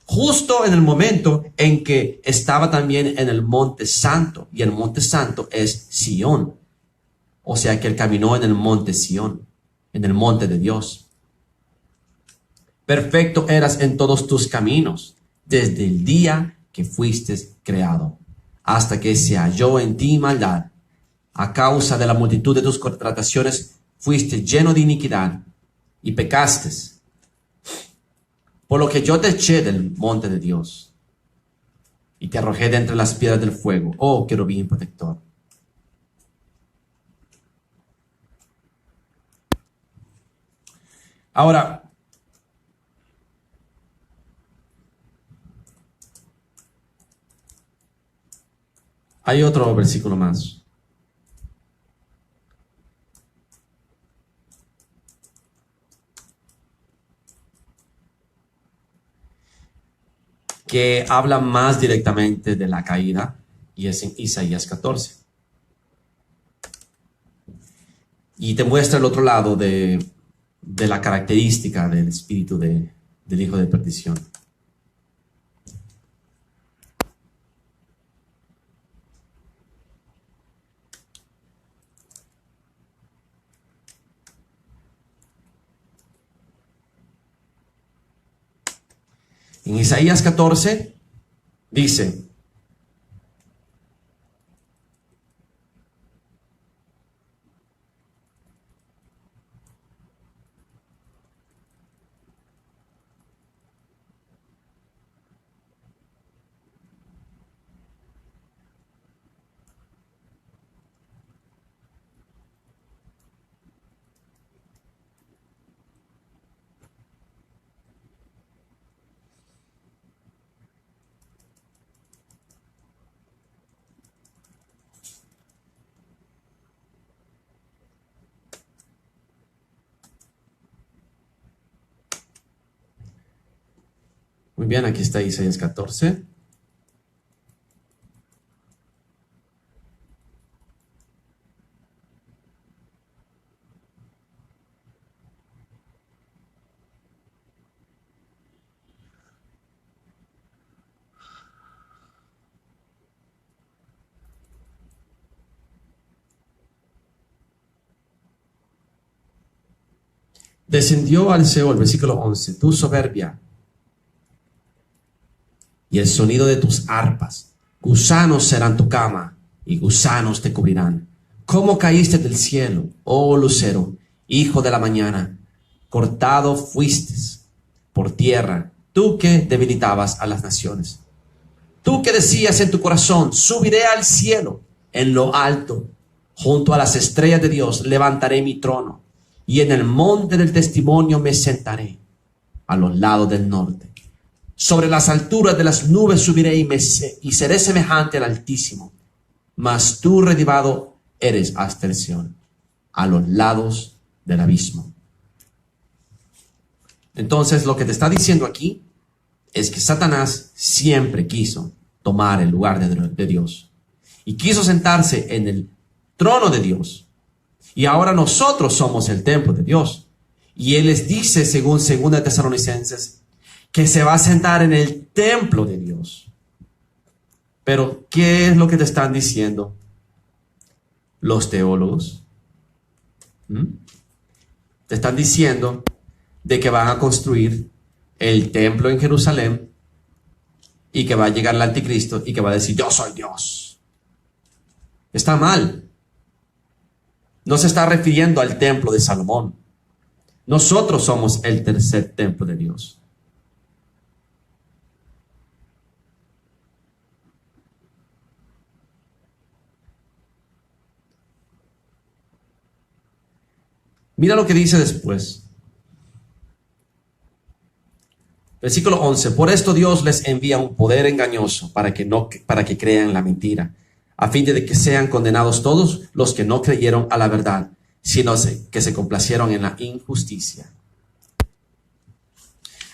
justo en el momento en que estaba también en el monte santo, y el monte santo es Sión. O sea que él caminó en el monte Sión, en el monte de Dios. Perfecto eras en todos tus caminos, desde el día que fuiste creado, hasta que se halló en ti maldad. A causa de la multitud de tus contrataciones fuiste lleno de iniquidad y pecaste. Por lo que yo te eché del monte de Dios y te arrojé de entre las piedras del fuego, oh querubín protector. Ahora, hay otro versículo más. Que habla más directamente de la caída, y es en Isaías 14. Y te muestra el otro lado de la característica del espíritu del hijo de perdición. En Isaías 14 dice: muy bien, aquí está Isaías 14. Descendió al Seol, versículo 11, tu soberbia y el sonido de tus arpas. Gusanos serán tu cama y gusanos te cubrirán. ¿Cómo caíste del cielo, oh lucero, hijo de la mañana? Cortado fuiste por tierra, tú que debilitabas a las naciones. Tú que decías en tu corazón: subiré al cielo, en lo alto, junto a las estrellas de Dios levantaré mi trono, y en el monte del testimonio me sentaré, a los lados del norte. Sobre las alturas de las nubes subiré y seré semejante al Altísimo. Mas tú, redivado, eres hasta el Sion, a los lados del abismo. Entonces, lo que te está diciendo aquí es que Satanás siempre quiso tomar el lugar de Dios y quiso sentarse en el trono de Dios. Y ahora nosotros somos el templo de Dios. Y Él les dice, según 2 Tesalonicenses, que se va a sentar en el templo de Dios. Pero, ¿qué es lo que te están diciendo los teólogos? Te están diciendo de que van a construir el templo en Jerusalén y que va a llegar el anticristo y que va a decir: yo soy Dios. Está mal. No se está refiriendo al templo de Salomón. Nosotros somos el tercer templo de Dios. Mira lo que dice después. Versículo 11. Por esto Dios les envía un poder engañoso para que crean la mentira, a fin de que sean condenados todos los que no creyeron a la verdad, sino que se complacieron en la injusticia.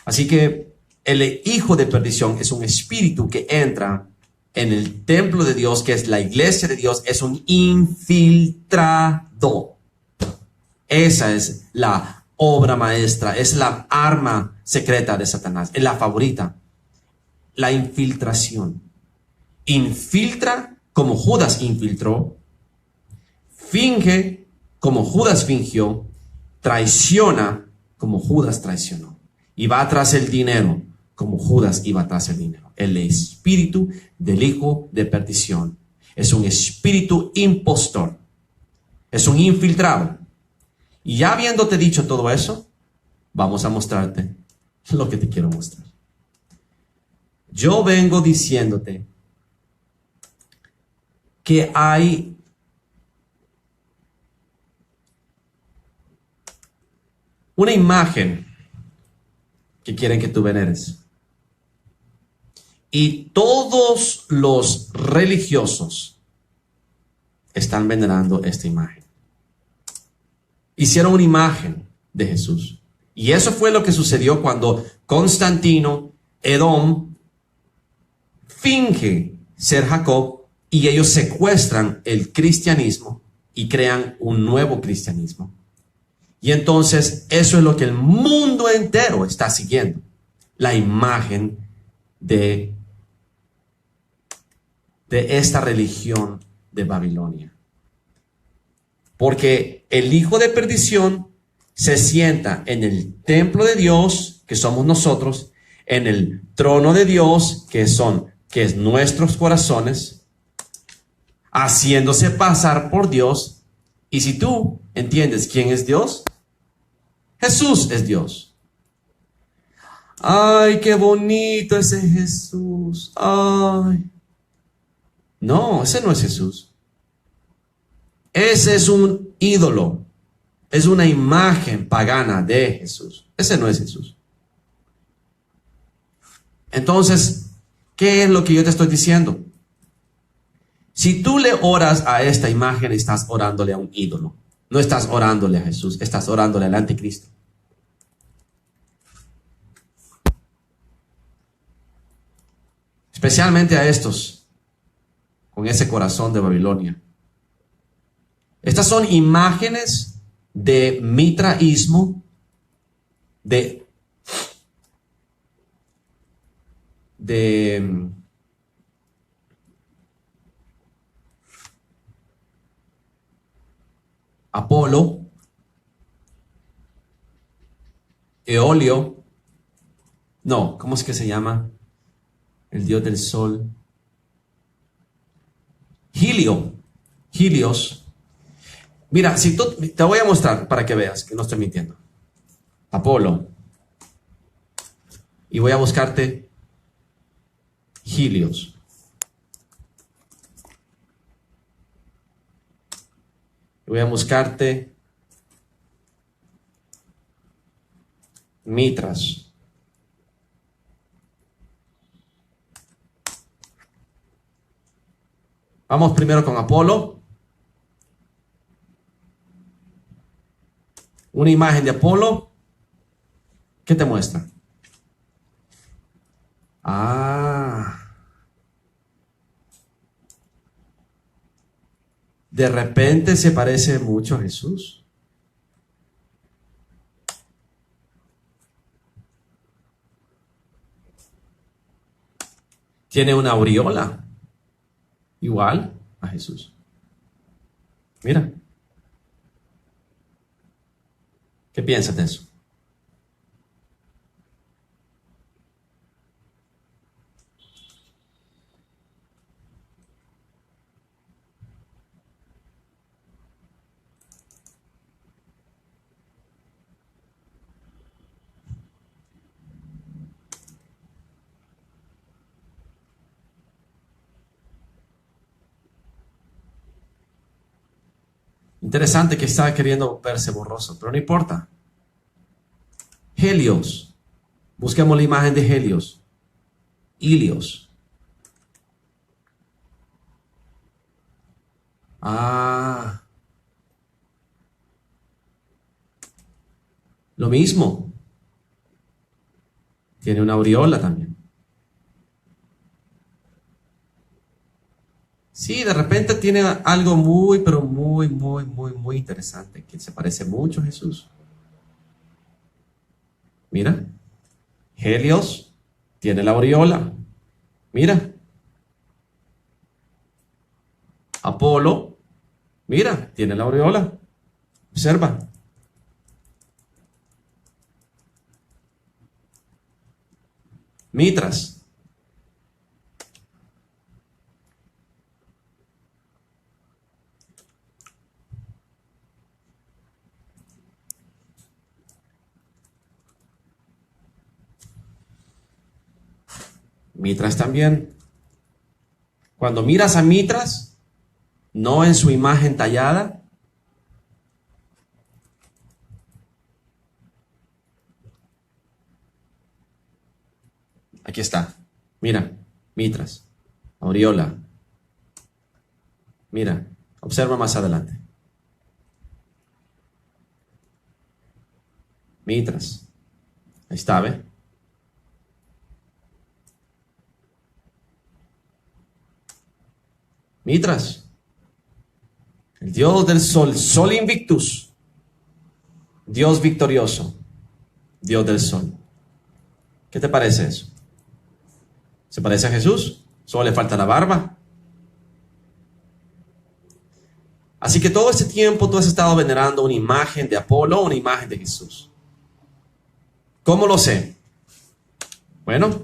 Así que el hijo de perdición es un espíritu que entra en el templo de Dios, que es la iglesia de Dios, es un infiltrado. Esa es la obra maestra, es la arma secreta de Satanás, es la favorita, la infiltración. Infiltra como Judas infiltró, finge como Judas fingió, traiciona como Judas traicionó, y va tras el dinero como Judas iba tras el dinero. el espíritu del hijo de perdición. Es un espíritu impostor. Es un infiltrado. Y ya habiéndote dicho todo eso, vamos a mostrarte lo que te quiero mostrar. Yo vengo diciéndote que hay una imagen que quieren que tú veneres. Y todos los religiosos están venerando esta imagen. Hicieron una imagen de Jesús. Y eso fue lo que sucedió cuando Constantino, Edom, finge ser Jacob y ellos secuestran el cristianismo y crean un nuevo cristianismo. Y entonces eso es lo que el mundo entero está siguiendo. La imagen de esta religión de Babilonia. Porque el hijo de perdición se sienta en el templo de Dios, que somos nosotros, en el trono de Dios, que es nuestros corazones, haciéndose pasar por Dios. Y si tú entiendes quién es Dios, Jesús es Dios. Ay, qué bonito ese Jesús. Ay. No, ese no es Jesús. Ese es un ídolo. Es una imagen pagana de Jesús. Ese no es Jesús. Entonces, ¿qué es lo que yo te estoy diciendo? Si tú le oras a esta imagen, estás orándole a un ídolo. No estás orándole a Jesús, estás orándole al anticristo. Especialmente a estos, con ese corazón de Babilonia. Estas son imágenes de mitraísmo, de Apolo, Eolio, no, ¿cómo es que se llama? El dios del sol. Helios. Mira, si tú, te voy a mostrar para que veas que no estoy mintiendo. Apolo. Y voy a buscarte Helios. Voy a buscarte Mitras. Vamos primero con Apolo. Una imagen de Apolo. ¿Qué te muestra? De repente se parece mucho a Jesús. Tiene una aureola igual a Jesús. Mira. ¿Qué piensas de eso? Interesante que estaba queriendo verse borroso, pero no importa. Helios. Busquemos la imagen de Helios. Helios. Lo mismo. Tiene una aureola también. Sí, de repente tiene algo muy, pero muy interesante, que se parece mucho a Jesús. Mira, Helios tiene la aureola. Mira. Apolo, mira, tiene la aureola. Observa. Mitras. Mitras también. Cuando miras a Mitras, no en su imagen tallada, aquí está. Mira, Mitras, aureola. Mira, observa más adelante. Mitras. Ahí está, ¿ve? Mitras. El Dios del sol, Sol Invictus. Dios victorioso. Dios del sol. ¿Qué te parece eso? ¿Se parece a Jesús? Solo le falta la barba. Así que todo este tiempo tú has estado venerando una imagen de Apolo o una imagen de Jesús. ¿Cómo lo sé? Bueno,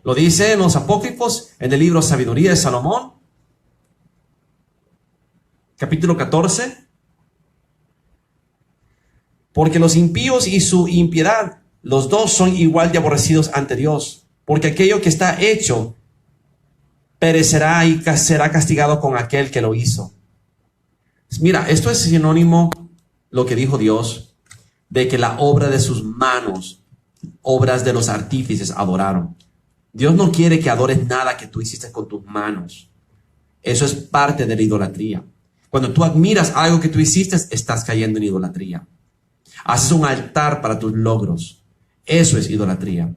lo dice en los apócrifos, en el libro Sabiduría de Salomón, capítulo 14. Porque los impíos y su impiedad, los dos son igual de aborrecidos ante Dios. Porque aquello que está hecho perecerá y será castigado con aquel que lo hizo. Mira, esto es sinónimo, lo que dijo Dios, de que la obra de sus manos, obras de los artífices, adoraron. Dios no quiere que adores nada que tú hiciste con tus manos. Eso es parte de la idolatría. Cuando tú admiras algo que tú hiciste, estás cayendo en idolatría. Haces un altar para tus logros. Eso es idolatría.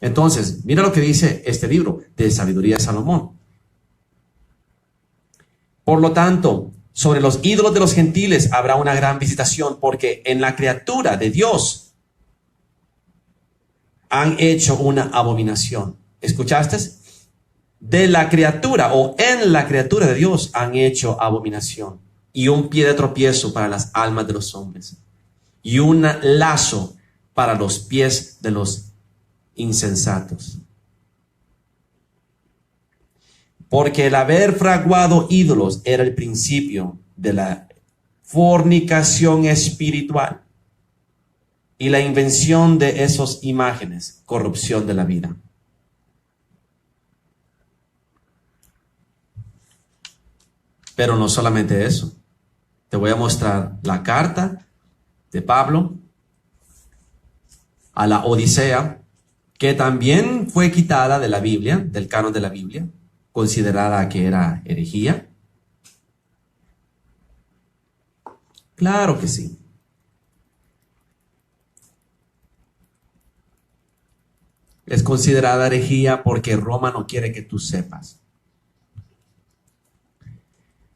Entonces, mira lo que dice este libro de Sabiduría de Salomón. Por lo tanto, sobre los ídolos de los gentiles habrá una gran visitación, porque en la criatura de Dios han hecho una abominación. ¿Escuchaste? De la criatura o en la criatura de Dios han hecho abominación, y un pie de tropiezo para las almas de los hombres, y un lazo para los pies de los insensatos. Porque el haber fraguado ídolos era el principio de la fornicación espiritual, y la invención de esas imágenes, corrupción de la vida. Pero no solamente eso. Te voy a mostrar la carta de Pablo a la Odisea, que también fue quitada de la Biblia, del canon de la Biblia, considerada que era herejía. Claro que sí. Es considerada herejía porque Roma no quiere que tú sepas.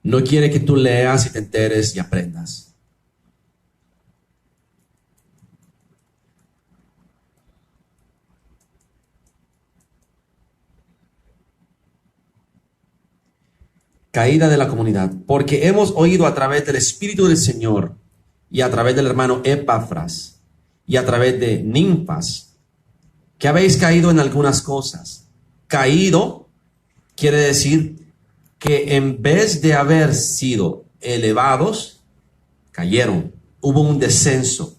No quiere que tú leas y te enteres y aprendas. Caída de la comunidad. Porque hemos oído a través del Espíritu del Señor y a través del hermano Epafras y a través de Ninfas que habéis caído en algunas cosas. Caído quiere decir que en vez de haber sido elevados, cayeron. Hubo un descenso.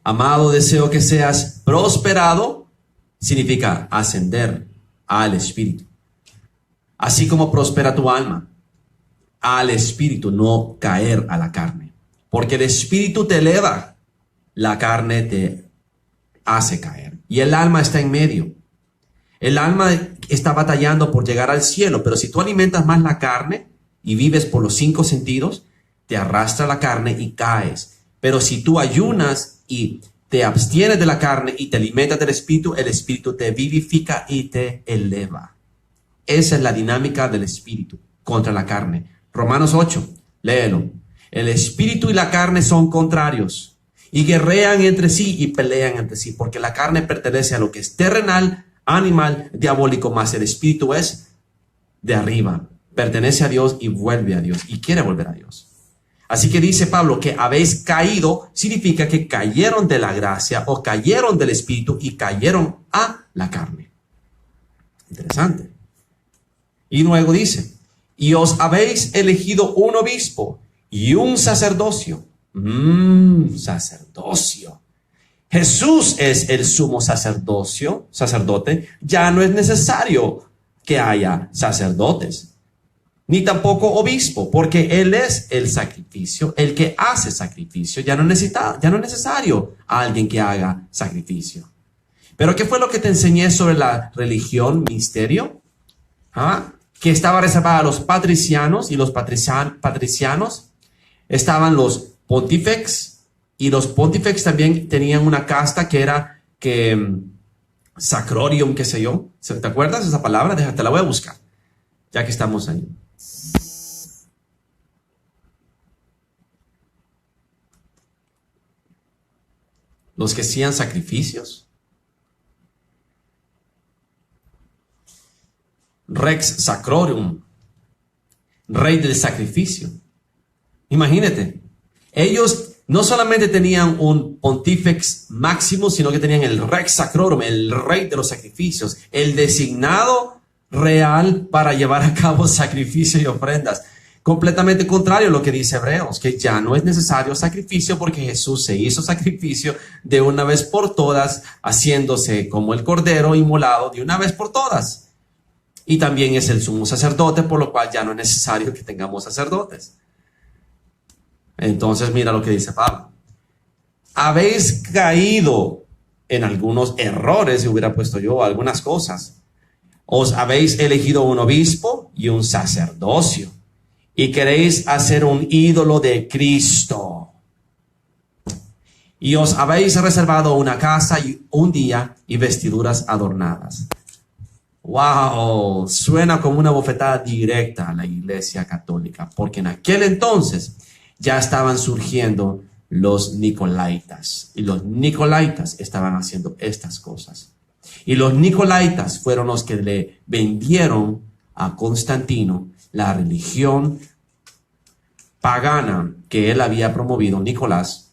Amado, deseo que seas prosperado, significa ascender al Espíritu. Así como prospera tu alma, al Espíritu, no caer a la carne. Porque el Espíritu te eleva, la carne te hace caer. Y el alma está en medio. El alma está batallando por llegar al cielo, pero si tú alimentas más la carne y vives por los 5 sentidos, te arrastra la carne y caes. Pero si tú ayunas y te abstienes de la carne y te alimentas del Espíritu, el Espíritu te vivifica y te eleva. Esa es la dinámica del Espíritu contra la carne. Romanos 8, léelo. El Espíritu y la carne son contrarios y guerrean entre sí y pelean entre sí, porque la carne pertenece a lo que es terrenal, animal, diabólico, más el Espíritu es de arriba, pertenece a Dios y vuelve a Dios y quiere volver a Dios. Así que dice Pablo que habéis caído, significa que cayeron de la gracia o cayeron del Espíritu y cayeron a la carne. Interesante. Y luego dice, y os habéis elegido un obispo y un sacerdocio. Sacerdocio. Jesús es el sumo sacerdote, ya no es necesario que haya sacerdotes, ni tampoco obispo, porque Él es el sacrificio, el que hace sacrificio. Ya no es necesario a alguien que haga sacrificio. Pero ¿qué fue lo que te enseñé sobre la religión misterio? ¿Ah? Que estaba reservada a los patricianos, y los patricianos estaban los pontífex, y los pontífex también tenían una casta que era sacrorium, qué sé yo. ¿Te acuerdas de esa palabra? Te la voy a buscar, ya que estamos ahí. Los que hacían sacrificios. Rex sacrorum, rey del sacrificio. Imagínate, ellos no solamente tenían un pontífex máximo, sino que tenían el rex sacrorum, el rey de los sacrificios, el designado real para llevar a cabo sacrificios y ofrendas. Completamente contrario a lo que dice Hebreos, que ya no es necesario sacrificio porque Jesús se hizo sacrificio de una vez por todas, haciéndose como el cordero inmolado de una vez por todas. Y también es el sumo sacerdote, por lo cual ya no es necesario que tengamos sacerdotes. Entonces mira lo que dice Pablo. Habéis caído en algunos errores, si hubiera puesto yo algunas cosas. Os habéis elegido un obispo y un sacerdocio, y queréis hacer un ídolo de Cristo. Y os habéis reservado una casa y un día y vestiduras adornadas. Wow, suena como una bofetada directa a la Iglesia Católica, porque en aquel entonces ya estaban surgiendo los Nicolaitas, y los Nicolaitas estaban haciendo estas cosas. Y los Nicolaitas fueron los que le vendieron a Constantino la religión pagana que él había promovido, Nicolás,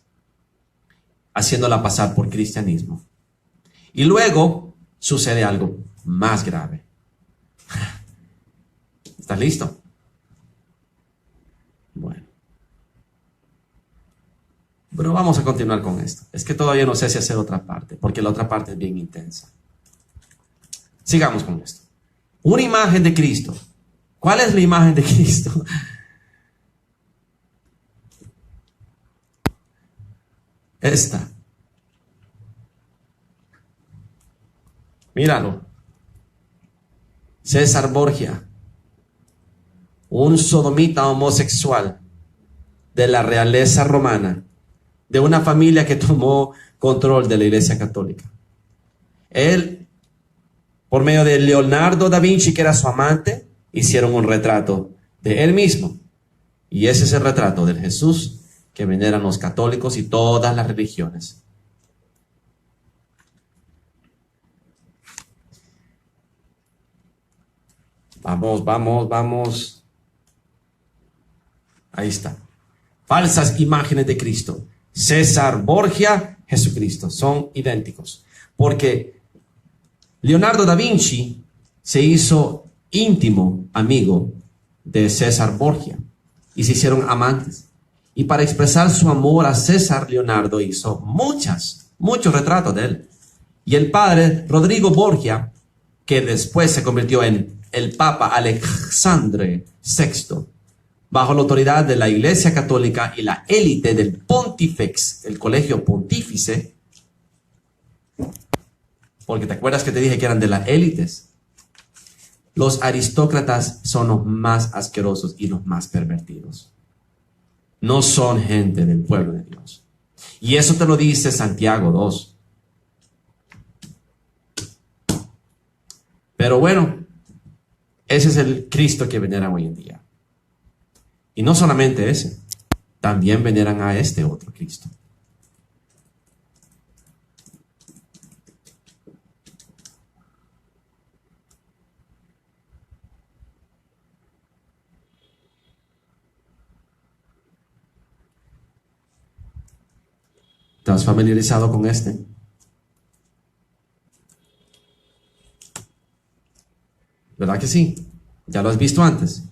haciéndola pasar por cristianismo. Y luego sucede algo más grave. ¿Estás listo? Bueno. Pero vamos a continuar con esto. Es que todavía no sé si hacer otra parte, porque la otra parte es bien intensa. Sigamos con esto. Una imagen de Cristo. ¿Cuál es la imagen de Cristo? Esta. Míralo. César Borgia, un sodomita homosexual de la realeza romana, de una familia que tomó control de la Iglesia Católica. Él, por medio de Leonardo da Vinci, que era su amante, hicieron un retrato de él mismo. Y ese es el retrato del Jesús que veneran los católicos y todas las religiones. Vamos. Ahí está. Falsas imágenes de Cristo. César Borgia, Jesucristo. Son idénticos. Porque Leonardo da Vinci se hizo íntimo amigo de César Borgia. Y se hicieron amantes. Y para expresar su amor a César, Leonardo hizo muchos retratos de él. Y el padre Rodrigo Borgia, que después se convirtió en el Papa Alexandre VI, bajo la autoridad de la Iglesia Católica y la élite del Pontifex, el colegio pontífice, porque te acuerdas que te dije que eran de las élites. Los aristócratas son los más asquerosos y los más pervertidos. No son gente del pueblo de Dios. Y eso te lo dice Santiago 2. Pero bueno, ese es el Cristo que veneran hoy en día. Y no solamente ese, también veneran a este otro Cristo. ¿Estás familiarizado con este? ¿Verdad que sí? Ya lo has visto antes.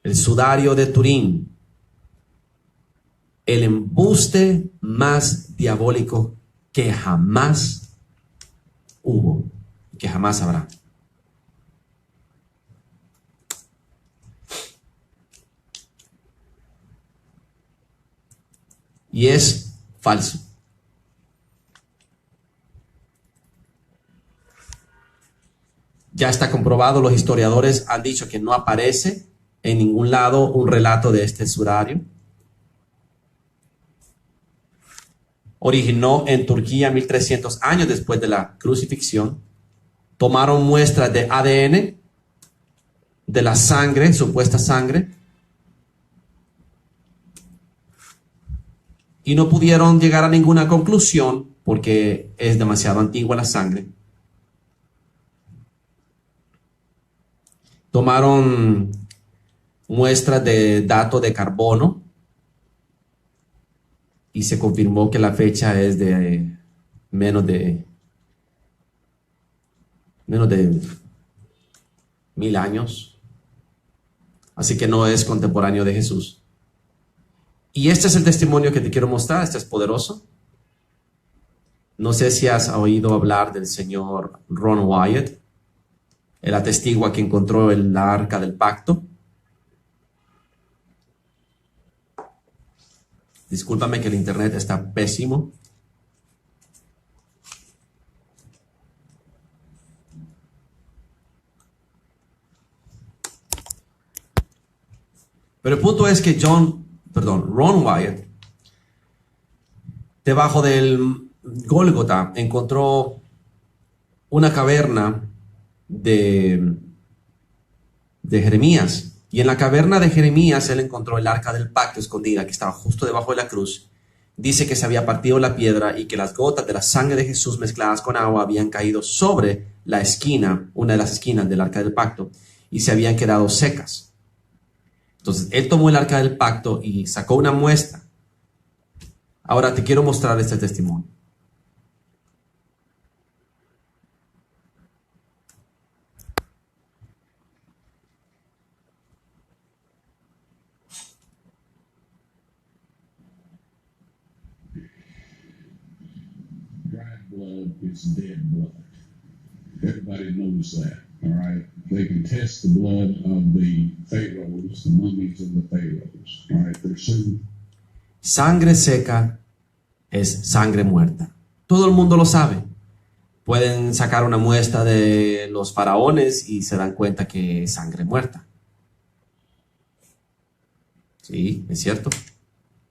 El sudario de Turín. el embuste más diabólico que jamás hubo, que jamás habrá. Y es falso. Ya está comprobado, los historiadores han dicho que no aparece en ningún lado un relato de este sudario. Originó en Turquía 1300 años después de la crucifixión. Tomaron muestras de ADN, de la sangre, supuesta sangre, y no pudieron llegar a ninguna conclusión porque es demasiado antigua la sangre. Tomaron muestras de datos de carbono y se confirmó que la fecha es de menos de 1000 años. Así que no es contemporáneo de Jesús. Y este es el testimonio que te quiero mostrar. Este es poderoso. No sé si has oído hablar del señor Ron Wyatt, el atestigua que encontró la arca del pacto. Discúlpame que el internet está pésimo. Pero el punto es que Ron Wyatt, debajo del Gólgota, encontró una caverna de Jeremías. Y en la caverna de Jeremías él encontró el arca del pacto escondida que estaba justo debajo de la cruz. Dice que se había partido la piedra y que las gotas de la sangre de Jesús mezcladas con agua habían caído sobre la esquina, una de las esquinas del arca del pacto, y se habían quedado secas. Entonces él tomó el arca del pacto y sacó una muestra. Ahora te quiero mostrar este testimonio. Dried blood is dead blood. Everybody knows that, all right? They can test the blood of the pharaohs, the mummies of the pharaohs, all right? They're certain. Sangre seca es sangre muerta. Todo el mundo lo sabe. Pueden sacar una muestra de los faraones y se dan cuenta que es sangre muerta. Sí, es cierto.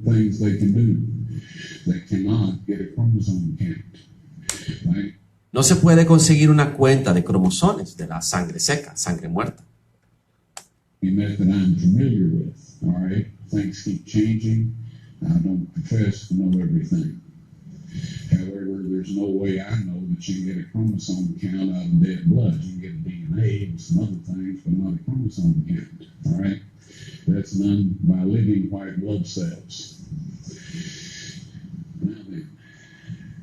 Things they can do. They cannot get a chromosome count, right? No se puede conseguir una cuenta de cromosomes de la sangre seca, sangre muerta. A method I'm familiar with, all right? Things keep changing. I don't profess to know everything. However, there's no way I know that you can get a chromosome count out of dead blood. You can get a DNA and some other things, but not a chromosome count, all right? That's done by living white blood cells. Now then,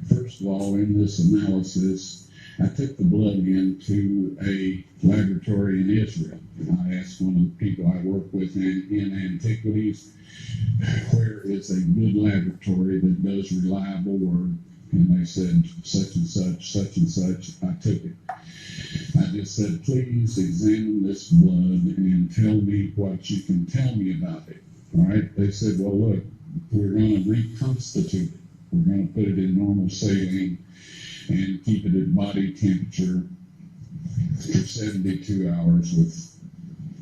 first of all, in this analysis, I took the blood into a laboratory in Israel. I asked one of the people I work with in antiquities, where is a good laboratory that does reliable work? And they said, such and such, such and such. I took it. I just said, please examine this blood and tell me what you can tell me about it. All right? They said, well, look, we're going to reconstitute it. We're going to put it in normal saline and keep it at body temperature for 72 hours with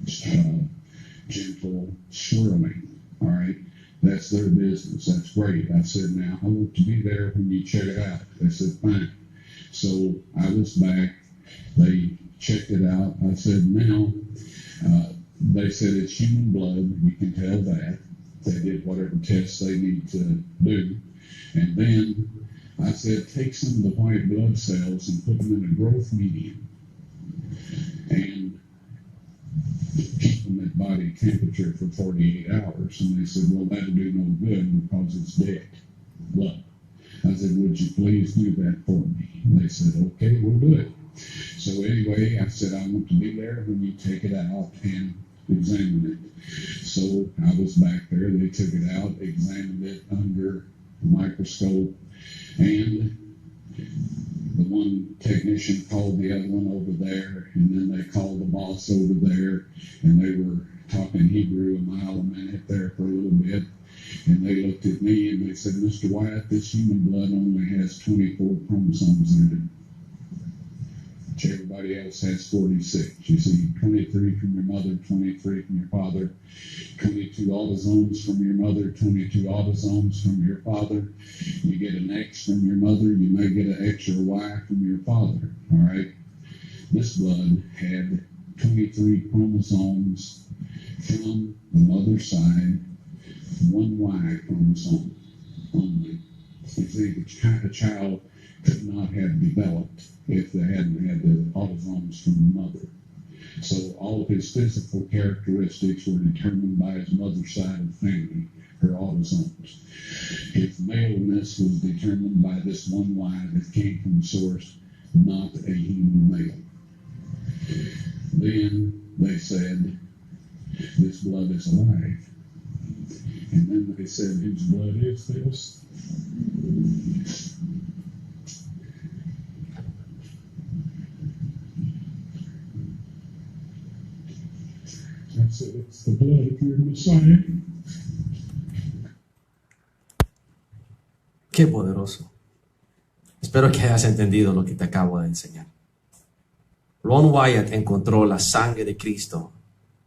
gentle swirling. All right? That's their business. That's great. I said, now, I want to be there when you check it out. They said, fine. So I was back. They checked it out. I said, now, they said it's human blood. We can tell that. They did whatever tests they need to do. And then I said, take some of the white blood cells and put them in a growth medium and keep them at body temperature for 48 hours. And they said, well, that'll do no good because it's dead blood. I said, would you please do that for me? And they said, okay, we'll do it. So anyway, I said, I want to be there when you take it out and examine it. So I was back there. They took it out, examined it under the microscope, and the one technician called the other one over there, and then they called the boss over there, and they were talking Hebrew a mile a minute there for a little bit. And they looked at me and they said, Mr. Wyatt, this human blood only has 24 chromosomes in it. Everybody else has 46. You see, 23 from your mother, 23 from your father, 22 autosomes from your mother, 22 autosomes from your father. You get an X from your mother, you may get an X or a Y from your father. All right? This blood had 23 chromosomes from the mother's side, one Y chromosome only. You see, a child could not have developed if they hadn't had the autosomes from the mother. So all of his physical characteristics were determined by his mother's side of the family, her autosomes. His maleness was determined by this one Y that came from the source, not a human male. Then they said, this blood is alive. And then they said, whose blood is this? I said, it's the blood of your Messiah. Qué poderoso. Espero que hayas entendido lo que te acabo de enseñar. Ron Wyatt encontró la sangre de Cristo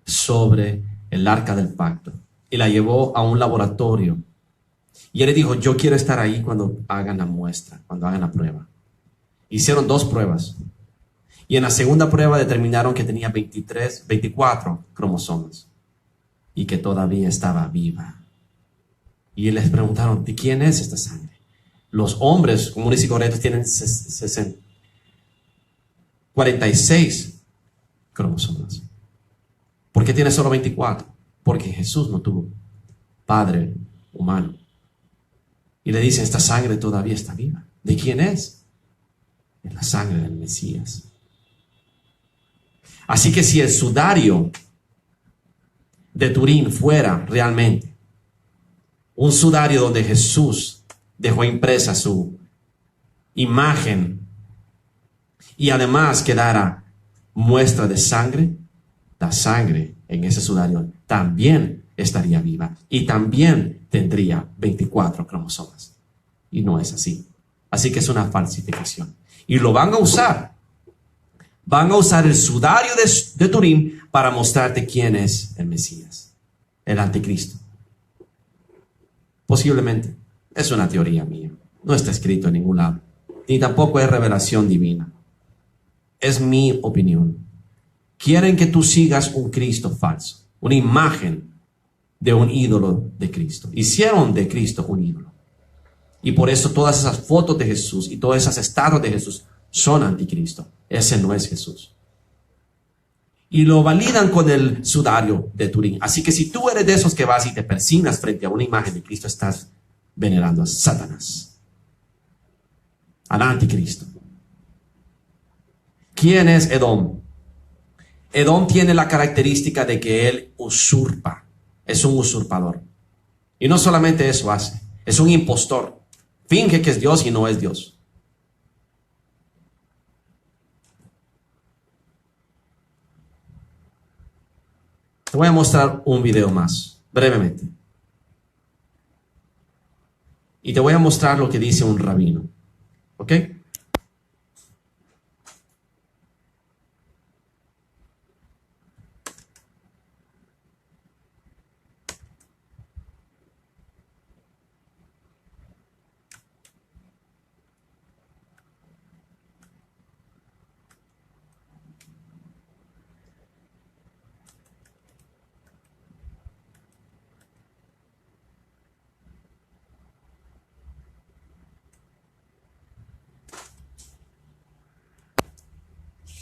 sobre el arca del pacto y la llevó a un laboratorio. Y él le dijo, yo quiero estar ahí cuando hagan la muestra, cuando hagan la prueba. Hicieron 2 pruebas. Y en la segunda prueba determinaron que tenía 24 cromosomas y que todavía estaba viva. Y les preguntaron, ¿de quién es esta sangre? Los hombres comunes y corrientes tienen 46 cromosomas. ¿Por qué tiene solo 24? Porque Jesús no tuvo padre humano. Y le dicen, esta sangre todavía está viva. ¿De quién es? Es la sangre del Mesías. Así que si el sudario de Turín fuera realmente un sudario donde Jesús dejó impresa su imagen y además quedara muestra de sangre, la sangre en ese sudario también estaría viva y también tendría 24 cromosomas. Y no es así. Así que es una falsificación. Y lo van a usar. Van a usar el sudario de Turín para mostrarte quién es el Mesías, el anticristo. Posiblemente. Es una teoría mía. No está escrito en ningún lado. Ni tampoco es revelación divina. Es mi opinión. Quieren que tú sigas un Cristo falso, una imagen de un ídolo de Cristo. Hicieron de Cristo un ídolo. Y por eso todas esas fotos de Jesús y todas esas estatuas de Jesús son anticristo. Ese no es Jesús. Y lo validan con el sudario de Turín. Así que si tú eres de esos que vas y te persignas frente a una imagen de Cristo, estás venerando a Satanás, al anticristo. ¿Quién es Edom? Edom tiene la característica de que él usurpa. Es un usurpador. Y no solamente eso hace. Es un impostor. Finge que es Dios y no es Dios. Te voy a mostrar un video más, brevemente. Y te voy a mostrar lo que dice un rabino. ¿Ok?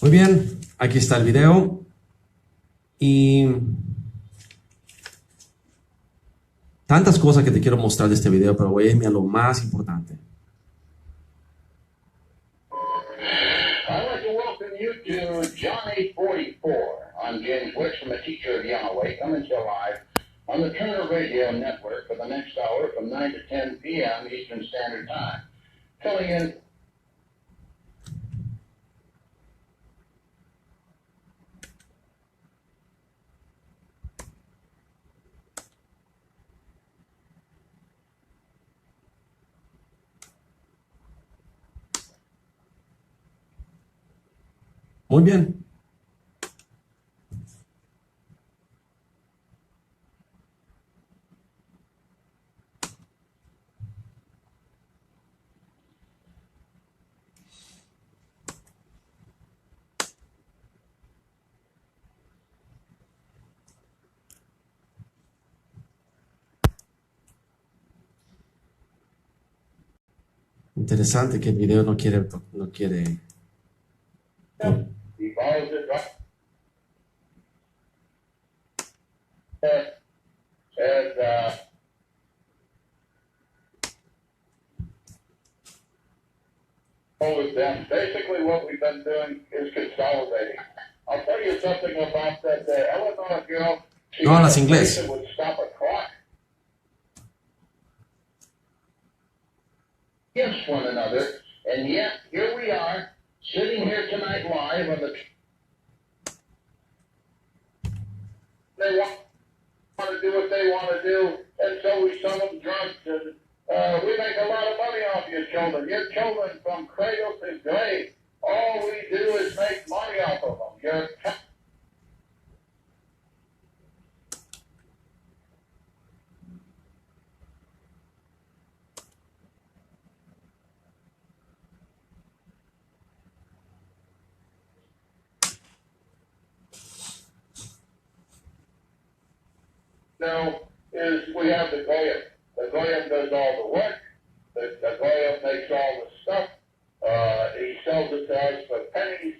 Muy bien, aquí está el video y tantas cosas que te quiero mostrar de este video, pero voy a irme a lo más importante. I'd like to welcome you to John 8:44. I'm James Wicks from the Teacher of Yahweh, coming to you live on the Turner Radio Network for the next hour from 9 to 10 p.m. Eastern Standard Time. Filling in. Muy bien. Interesante que el video no quiere. He follows it right. With them. Basically, what we've been doing is consolidating. I'll tell you something about that Eleanor girl. No hablas inglés. Would stop a clock. Against one another, and yet here we are, sitting here tonight live on the. They want to do what they want to do, and so we sell them drugs, and we make a lot of money off your children. Your children from cradle to grave, all we do is make money off of them. You're now is we have the Goyim. The Goyim does all the work. The Goyim makes all the stuff. He sells it to us for pennies.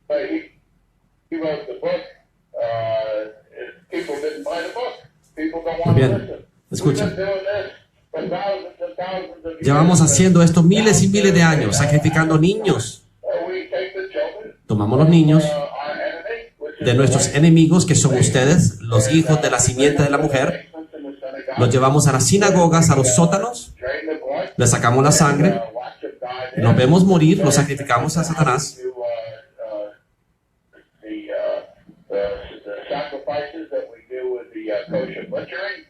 But he wrote the book. People didn't buy the book. People don't want to listen. Escucha. We've been doing this for thousands and thousands of years. Llevamos haciendo esto miles y miles de años, sacrificando niños. We take the children. Tomamos los niños Our enemy, which is de nuestros enemigos, que son ustedes, los hijos de la simiente de la mujer. Los llevamos a las sinagogas, a los sótanos, drain the blood. le sacamos la sangre, Watch them die there. los vemos morir, los sacrificamos a Satanás. The sacrifices that we do with the kosher butchering,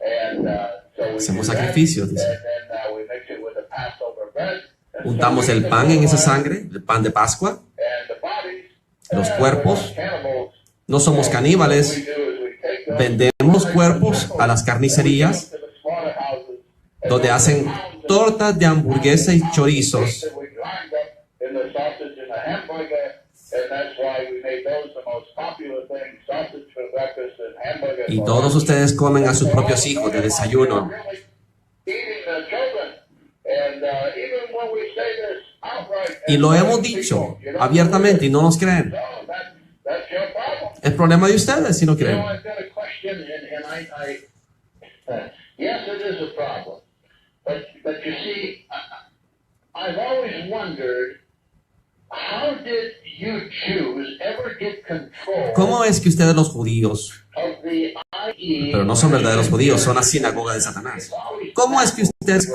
and so we Hacemos do that, sacrificios, dice. and then we mix it with the Passover bread. And so Untamos we el can pan go en esa on, sangre, el pan de Pascua. and the bodies, Los we're cuerpos. not cannibals. No somos What we caníbales, do is we take those, vendemos cuerpos a las carnicerías, to the slaughterhouses, and donde those hacen pounds of tortas de hamburguesa y chorizos. that we grind up in the sausage and the hamburger, and that's why we made those the most popular thing, sausage for breakfast and hamburger Y for todos lunch. ustedes comen a sus propios hijos de desayuno. Really eating the children, and even when we say this outright, Y lo hemos dicho abiertamente y no nos creen. no, that's your problem. Es problema de ustedes si no You know, creen. I've got a question, and yes, it is a problem, but you see, I've always wondered, how did you Jews ever get control ¿Cómo es que ustedes los judíos, of the IE? pero no son verdaderos judíos, son la sinagoga de Satanás? ¿Cómo es que ustedes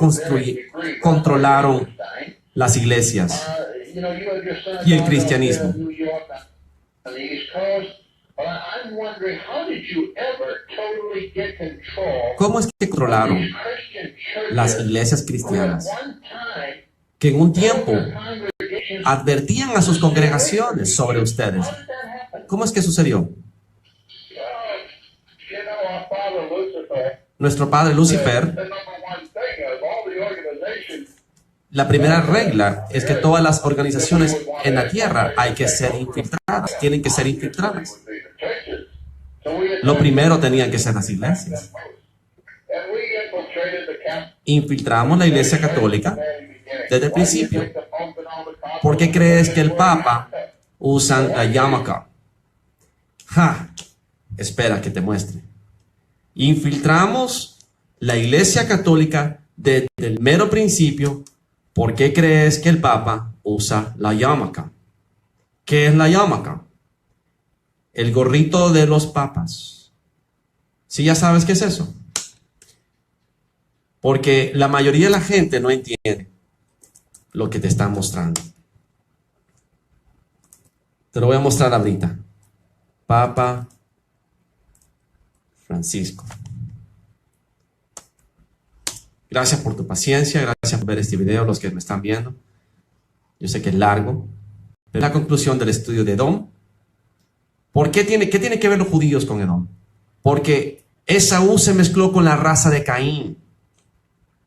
controlaron las iglesias y el cristianismo? ¿Cómo es que controlaron las iglesias cristianas, que en un tiempo advertían a sus congregaciones sobre ustedes? ¿Cómo es que sucedió? Nuestro padre Lucifer, la primera regla es que todas las organizaciones en la tierra hay que ser infiltradas, tienen que ser infiltradas. Lo primero tenían que ser las iglesias. Infiltramos la iglesia católica desde el principio. ¿Por qué crees que el Papa usa la yarmulke? Espera que te muestre. Infiltramos la iglesia católica desde el mero principio. ¿Por qué crees que el Papa usa la yarmulke. ¿Qué es la yarmulke? El gorrito de los papas. ¿Sí ya sabes qué es eso? Porque la mayoría de la gente no entiende lo que te están mostrando. Te lo voy a mostrar ahorita. Papa Francisco. Gracias por tu paciencia, gracias por ver este video, los que me están viendo. Yo sé que es largo, pero la conclusión del estudio de Edom. ¿Qué tiene que ver los judíos con Edom? Porque Esaú se mezcló con la raza de Caín.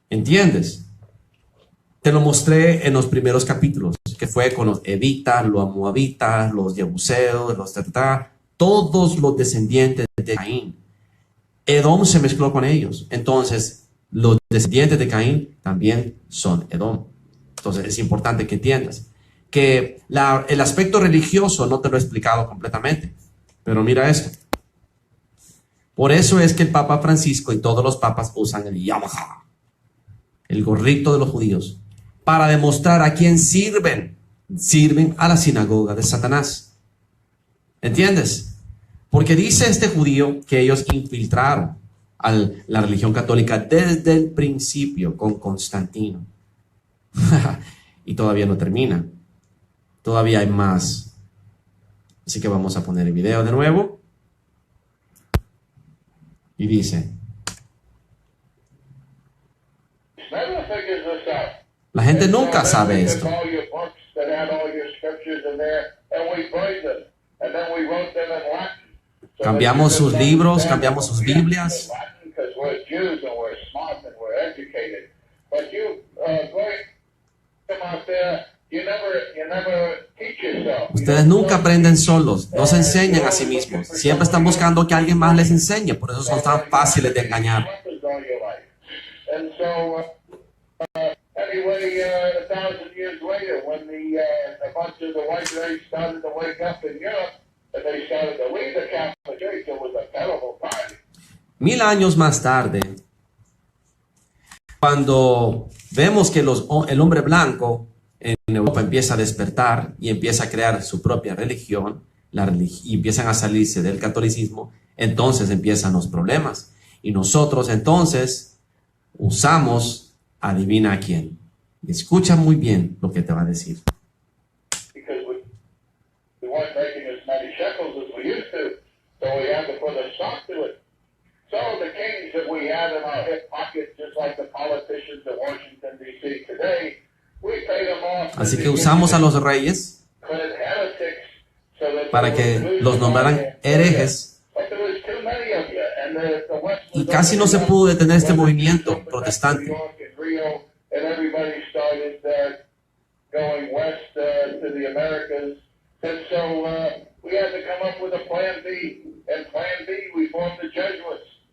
¿Entiendes? Te lo mostré en los primeros capítulos, que fue con los evitas, los moabitas, los jebuseos, los todos los descendientes de Caín. Edom se mezcló con ellos. Entonces, los descendientes de Caín también son Edom. Entonces, es importante que entiendas que el aspecto religioso no te lo he explicado completamente. Pero mira esto. Por eso es que el Papa Francisco y todos los papas usan el yarmulke, el gorrito de los judíos, para demostrar a quién sirven. Sirven a la sinagoga de Satanás. ¿Entiendes? Porque dice este judío que ellos infiltraron a la religión católica desde el principio con Constantino. Y todavía no termina. Todavía hay más. Así que vamos a poner el video de nuevo. Y dice: la gente nunca sabe esto. Cambiamos sus libros, cambiamos sus Biblias. Ustedes nunca aprenden solos, no se enseñan a sí mismos. Siempre están buscando que alguien más les enseñe. Por eso son tan fáciles de engañar. Anyway, 1,000 years later, when a bunch of the white race started to wake up in Europe, and they started to leave the Catholic Church, it was a terrible time. 1000 años más tarde, cuando vemos que el hombre blanco en Europa empieza a despertar y empieza a crear su propia religión, y empiezan a salirse del catolicismo, entonces empiezan los problemas. Y nosotros entonces usamos, adivina a quién. Escucha muy bien lo que te va a decir. Así que usamos a los reyes para que los nombraran herejes. Y casi no se pudo detener este movimiento protestante.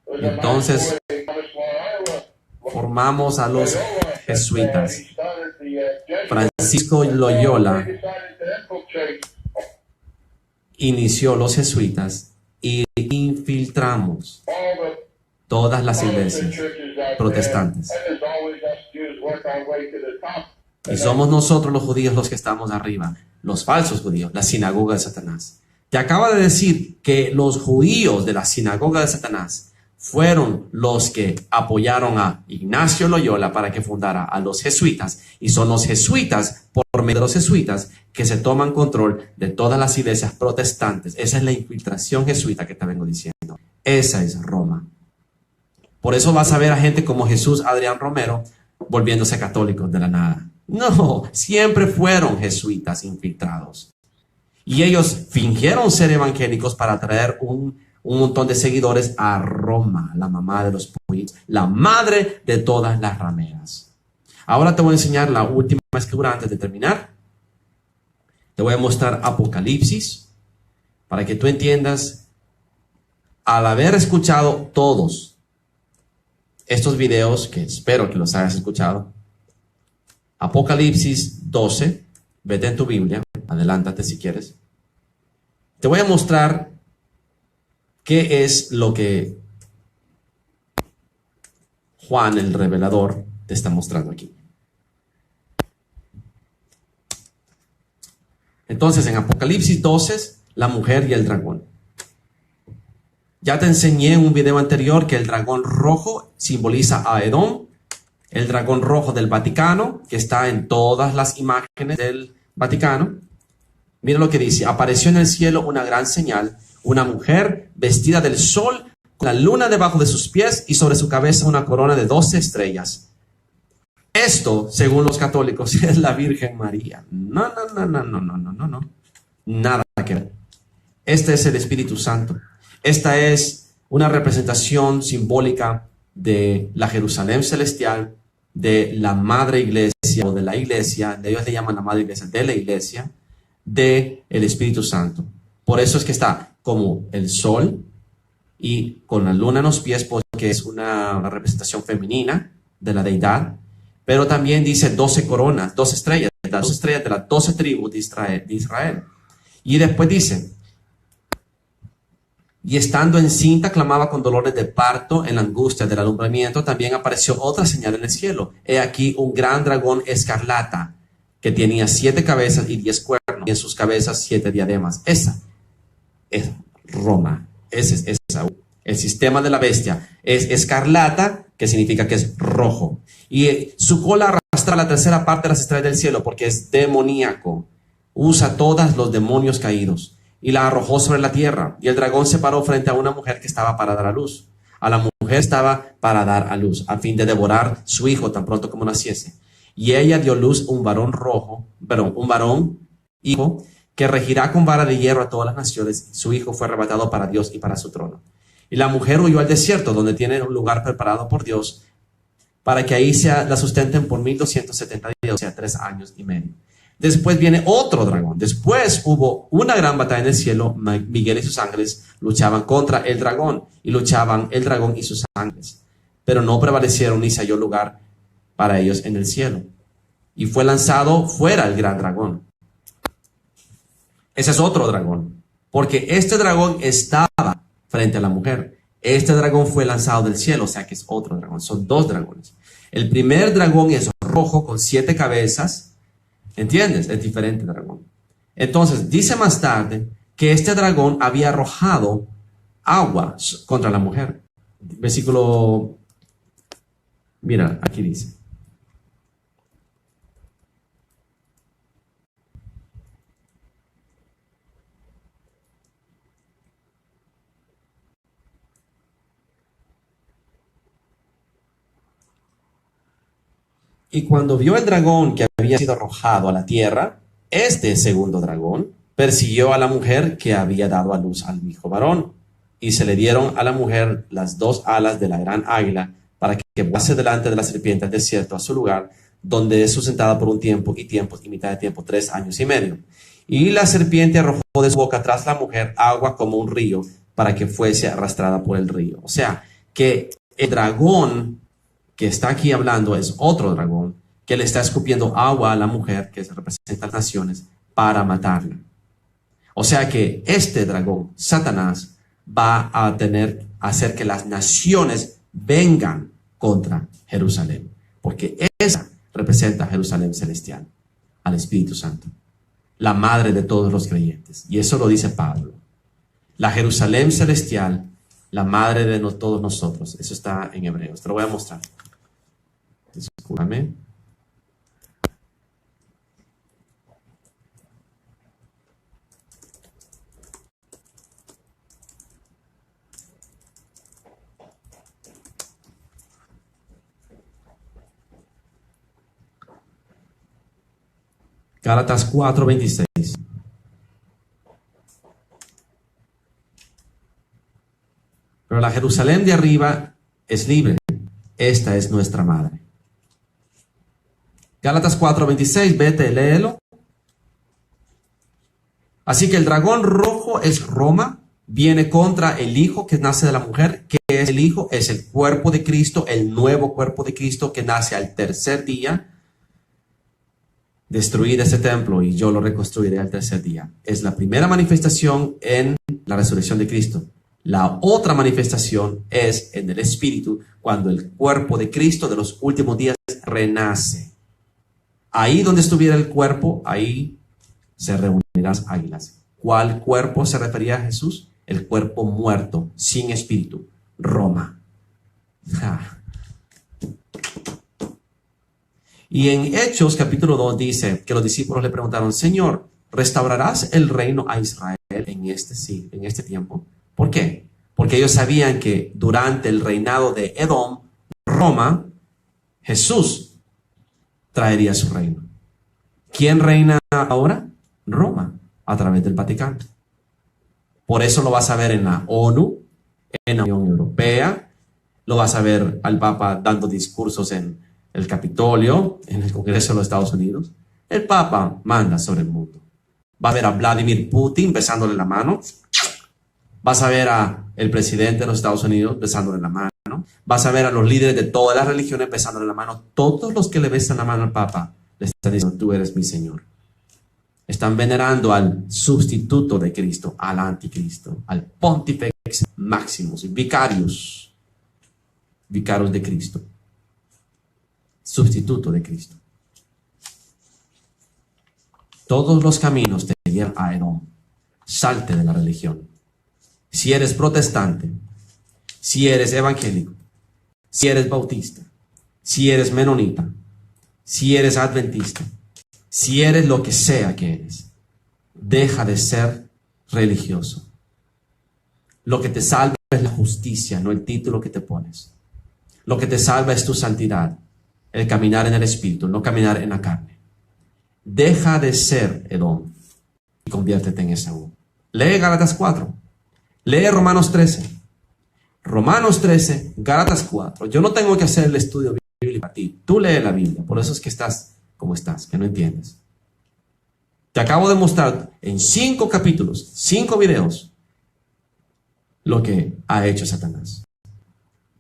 Entonces formamos a los jesuitas. Francisco Loyola inició los jesuitas y infiltramos todas las iglesias protestantes. Y somos nosotros los judíos los que estamos arriba, los falsos judíos, la sinagoga de Satanás. Te acaba de decir que los judíos de la sinagoga de Satanás fueron los que apoyaron a Ignacio Loyola para que fundara a los jesuitas, y son los jesuitas, por medio de los jesuitas, que se toman control de todas las iglesias protestantes. Esa es la infiltración jesuita que te vengo diciendo. Esa es Roma. Por eso vas a ver a gente como Jesús Adrián Romero volviéndose católicos de la nada. No, siempre fueron jesuitas infiltrados. Y ellos fingieron ser evangélicos para atraer un montón de seguidores a Roma, la mamá de los pollitos, la madre de todas las rameras. Ahora te voy a enseñar la última escritura antes de terminar. Te voy a mostrar Apocalipsis para que tú entiendas, al haber escuchado todos estos videos, que espero que los hayas escuchado, Apocalipsis 12, vete en tu Biblia, adelántate si quieres. Te voy a mostrar qué es lo que Juan el revelador te está mostrando aquí. Entonces, en Apocalipsis 12, la mujer y el dragón. Ya te enseñé en un video anterior que el dragón rojo simboliza a Edom, el dragón rojo del Vaticano, que está en todas las imágenes del Vaticano. Mira lo que dice: apareció en el cielo una gran señal, una mujer vestida del sol, con la luna debajo de sus pies y sobre su cabeza una corona de 12 estrellas. Esto, según los católicos, es la Virgen María. No. Nada que ver. Este es el Espíritu Santo. Esta es una representación simbólica de la Jerusalén celestial, de la madre iglesia o de la iglesia, de ellos le llaman la madre iglesia, de la iglesia, de el Espíritu Santo. Por eso es que está como el sol y con la luna en los pies, porque es una representación femenina de la deidad. Pero también dice 12 coronas, 12 estrellas, las 12 estrellas de las 12 tribus de Israel. Y después dice: y estando encinta clamaba con dolores de parto en la angustia del alumbramiento. También apareció otra señal en el cielo. He aquí un gran dragón escarlata que tenía 7 cabezas y 10 cuernos, y en sus cabezas 7 diademas. Esa es Roma. Ese es el sistema de la bestia. Es escarlata, que significa que es rojo. Y su cola arrastra la tercera parte de las estrellas del cielo, porque es demoníaco. Usa todos los demonios caídos. Y la arrojó sobre la tierra. Y el dragón se paró frente a una mujer que estaba para dar a luz. A la mujer estaba para dar a luz, a fin de devorar su hijo tan pronto como naciese. Y ella dio luz un varón hijo, que regirá con vara de hierro a todas las naciones. Su hijo fue arrebatado para Dios y para su trono. Y la mujer huyó al desierto, donde tiene un lugar preparado por Dios, para que ahí la sustenten por 1270 días, o sea, 3 años y medio. Después viene otro dragón. Después hubo una gran batalla en el cielo. Miguel y sus ángeles luchaban contra el dragón. Y luchaban el dragón y sus ángeles. Pero no prevalecieron ni se halló lugar para ellos en el cielo. Y fue lanzado fuera el gran dragón. Ese es otro dragón. Porque este dragón estaba frente a la mujer. Este dragón fue lanzado del cielo. O sea que es otro dragón. Son 2 dragones. El primer dragón es rojo con 7 cabezas. ¿Entiendes? Es diferente dragón. Entonces, dice más tarde que este dragón había arrojado agua contra la mujer. Versículo, mira, aquí dice: y cuando vio el dragón que había sido arrojado a la tierra, este segundo dragón persiguió a la mujer que había dado a luz al hijo varón. Y se le dieron a la mujer las 2 alas de la gran águila, para que volase delante de la serpiente al desierto, a su lugar, donde es sustentada por un tiempo y mitad de tiempo, 3 años y medio. Y la serpiente arrojó de su boca tras la mujer agua como un río, para que fuese arrastrada por el río. O sea, que el dragón que está aquí hablando es otro dragón que le está escupiendo agua a la mujer, que representa a las naciones, para matarla. O sea que este dragón, Satanás, va a hacer que las naciones vengan contra Jerusalén, porque esa representa a Jerusalén celestial, al Espíritu Santo, la madre de todos los creyentes. Y eso lo dice Pablo. La Jerusalén celestial, la madre de todos nosotros. Eso está en Hebreos. Te lo voy a mostrar. Discúlpame. Gálatas 4:26. Pero la Jerusalén de arriba es libre. Esta es nuestra madre. Gálatas 4:26, vete, léelo. Así que el dragón rojo es Roma, viene contra el hijo que nace de la mujer, que es el hijo, es el cuerpo de Cristo, el nuevo cuerpo de Cristo que nace al tercer día. Destruir ese templo y yo lo reconstruiré al tercer día. Es la primera manifestación en la resurrección de Cristo. La otra manifestación es en el Espíritu, cuando el cuerpo de Cristo de los últimos días renace. Ahí donde estuviera el cuerpo, ahí se reunirán las águilas. ¿Cuál cuerpo se refería a Jesús? El cuerpo muerto, sin espíritu, Roma. Ja. Y en Hechos capítulo 2 dice que los discípulos le preguntaron, Señor, ¿restaurarás el reino a Israel en este tiempo? ¿Por qué? Porque ellos sabían que durante el reinado de Edom, Roma, Jesús traería su reino. ¿Quién reina ahora? Roma, a través del Vaticano. Por eso lo vas a ver en la ONU, en la Unión Europea, lo vas a ver al Papa dando discursos en el Capitolio, en el Congreso de los Estados Unidos. El Papa manda sobre el mundo. Va a ver a Vladimir Putin besándole la mano. Vas a ver al presidente de los Estados Unidos besándole la mano. Vas a ver a los líderes de todas las religiones besándole la mano. Todos los que le besan la mano al Papa le están diciendo, tú eres mi Señor. Están venerando al sustituto de Cristo, al anticristo, al Pontifex Maximus, vicarios de Cristo, sustituto de Cristo. Todos los caminos te llevan a Edom. Salte de la religión. Si eres protestante, si eres evangélico, si eres bautista, si eres menonita, si eres adventista, si eres lo que sea que eres, deja de ser religioso. Lo que te salva es la justicia, no el título que te pones. Lo que te salva es tu santidad, el caminar en el Espíritu, no caminar en la carne. Deja de ser Edom y conviértete en Esaú. Lee Gálatas 4. Lee Romanos 13. Romanos 13, Gálatas 4. Yo no tengo que hacer el estudio bíblico a ti. Tú lee la Biblia. Por eso es que estás como estás, que no entiendes. Te acabo de mostrar en 5 capítulos, 5 videos, lo que ha hecho Satanás.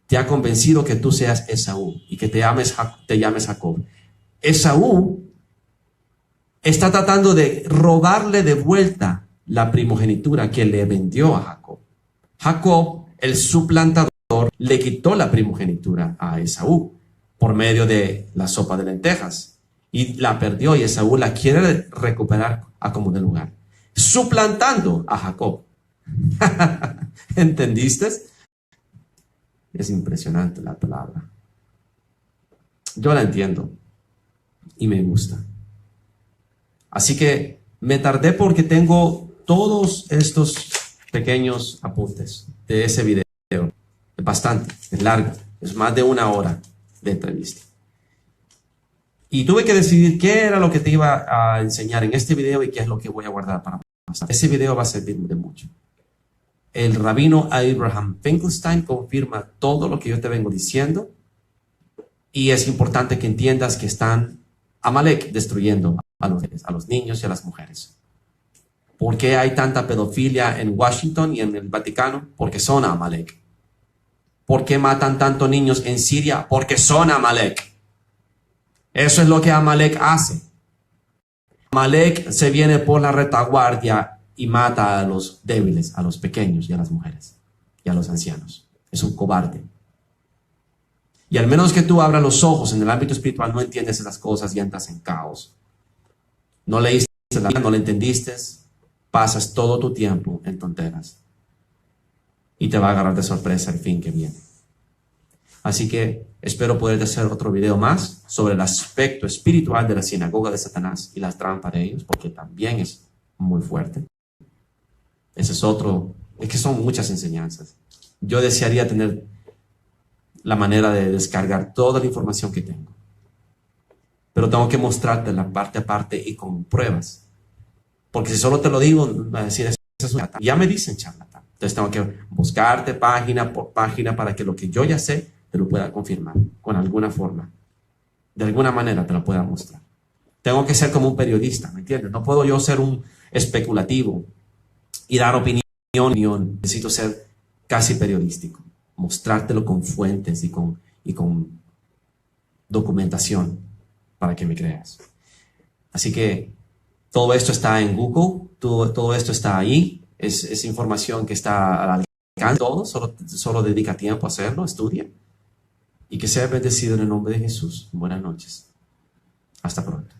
Te ha convencido que tú seas Esaú y que te llames Jacob. Esaú está tratando de robarle de vuelta la primogenitura que le vendió a Jacob. Jacob, el suplantador, le quitó la primogenitura a Esaú por medio de la sopa de lentejas. Y la perdió y Esaú la quiere recuperar a como de lugar, suplantando a Jacob. ¿Entendiste? Es impresionante la palabra. Yo la entiendo y me gusta. Así que me tardé porque tengo todos estos pequeños apuntes de ese video. Es bastante, es largo, es más de 1 hora de entrevista. Y tuve que decidir qué era lo que te iba a enseñar en este video y qué es lo que voy a guardar para más tarde. Ese video va a servir de mucho. El rabino Abraham Finkelstein confirma todo lo que yo te vengo diciendo. Y es importante que entiendas que están Amalek destruyendo a los niños y a las mujeres. ¿Por qué hay tanta pedofilia en Washington y en el Vaticano? Porque son Amalek. ¿Por qué matan tantos niños en Siria? Porque son Amalek. Eso es lo que Amalek hace. Amalek se viene por la retaguardia y mata a los débiles, a los pequeños y a las mujeres y a los ancianos. Es un cobarde. Y al menos que tú abras los ojos en el ámbito espiritual, no entiendes esas cosas y entras en caos. No leíste la Biblia, no la entendiste, pasas todo tu tiempo en tonteras. Y te va a agarrar de sorpresa el fin que viene. Así que espero poder hacer otro video más sobre el aspecto espiritual de la sinagoga de Satanás y las trampas de ellos, porque también es muy fuerte. Ese es otro, es que son muchas enseñanzas. Yo desearía tener la manera de descargar toda la información que tengo. Pero tengo que mostrarte la parte a parte y con pruebas. Porque si solo te lo digo, va a decir, eso es un charlatán. Ya me dicen charlatán. Entonces tengo que buscarte página por página para que lo que yo ya sé te lo pueda confirmar con alguna forma. De alguna manera te lo pueda mostrar. Tengo que ser como un periodista, ¿me entiendes? No puedo yo ser un especulativo y dar opinión. Necesito ser casi periodístico. Mostrártelo con fuentes y con documentación para que me creas. Así que todo esto está en Google, todo esto está ahí. Es información que está al alcance de todos. Solo dedica tiempo a hacerlo, estudia. Y que sea bendecido en el nombre de Jesús. Buenas noches. Hasta pronto.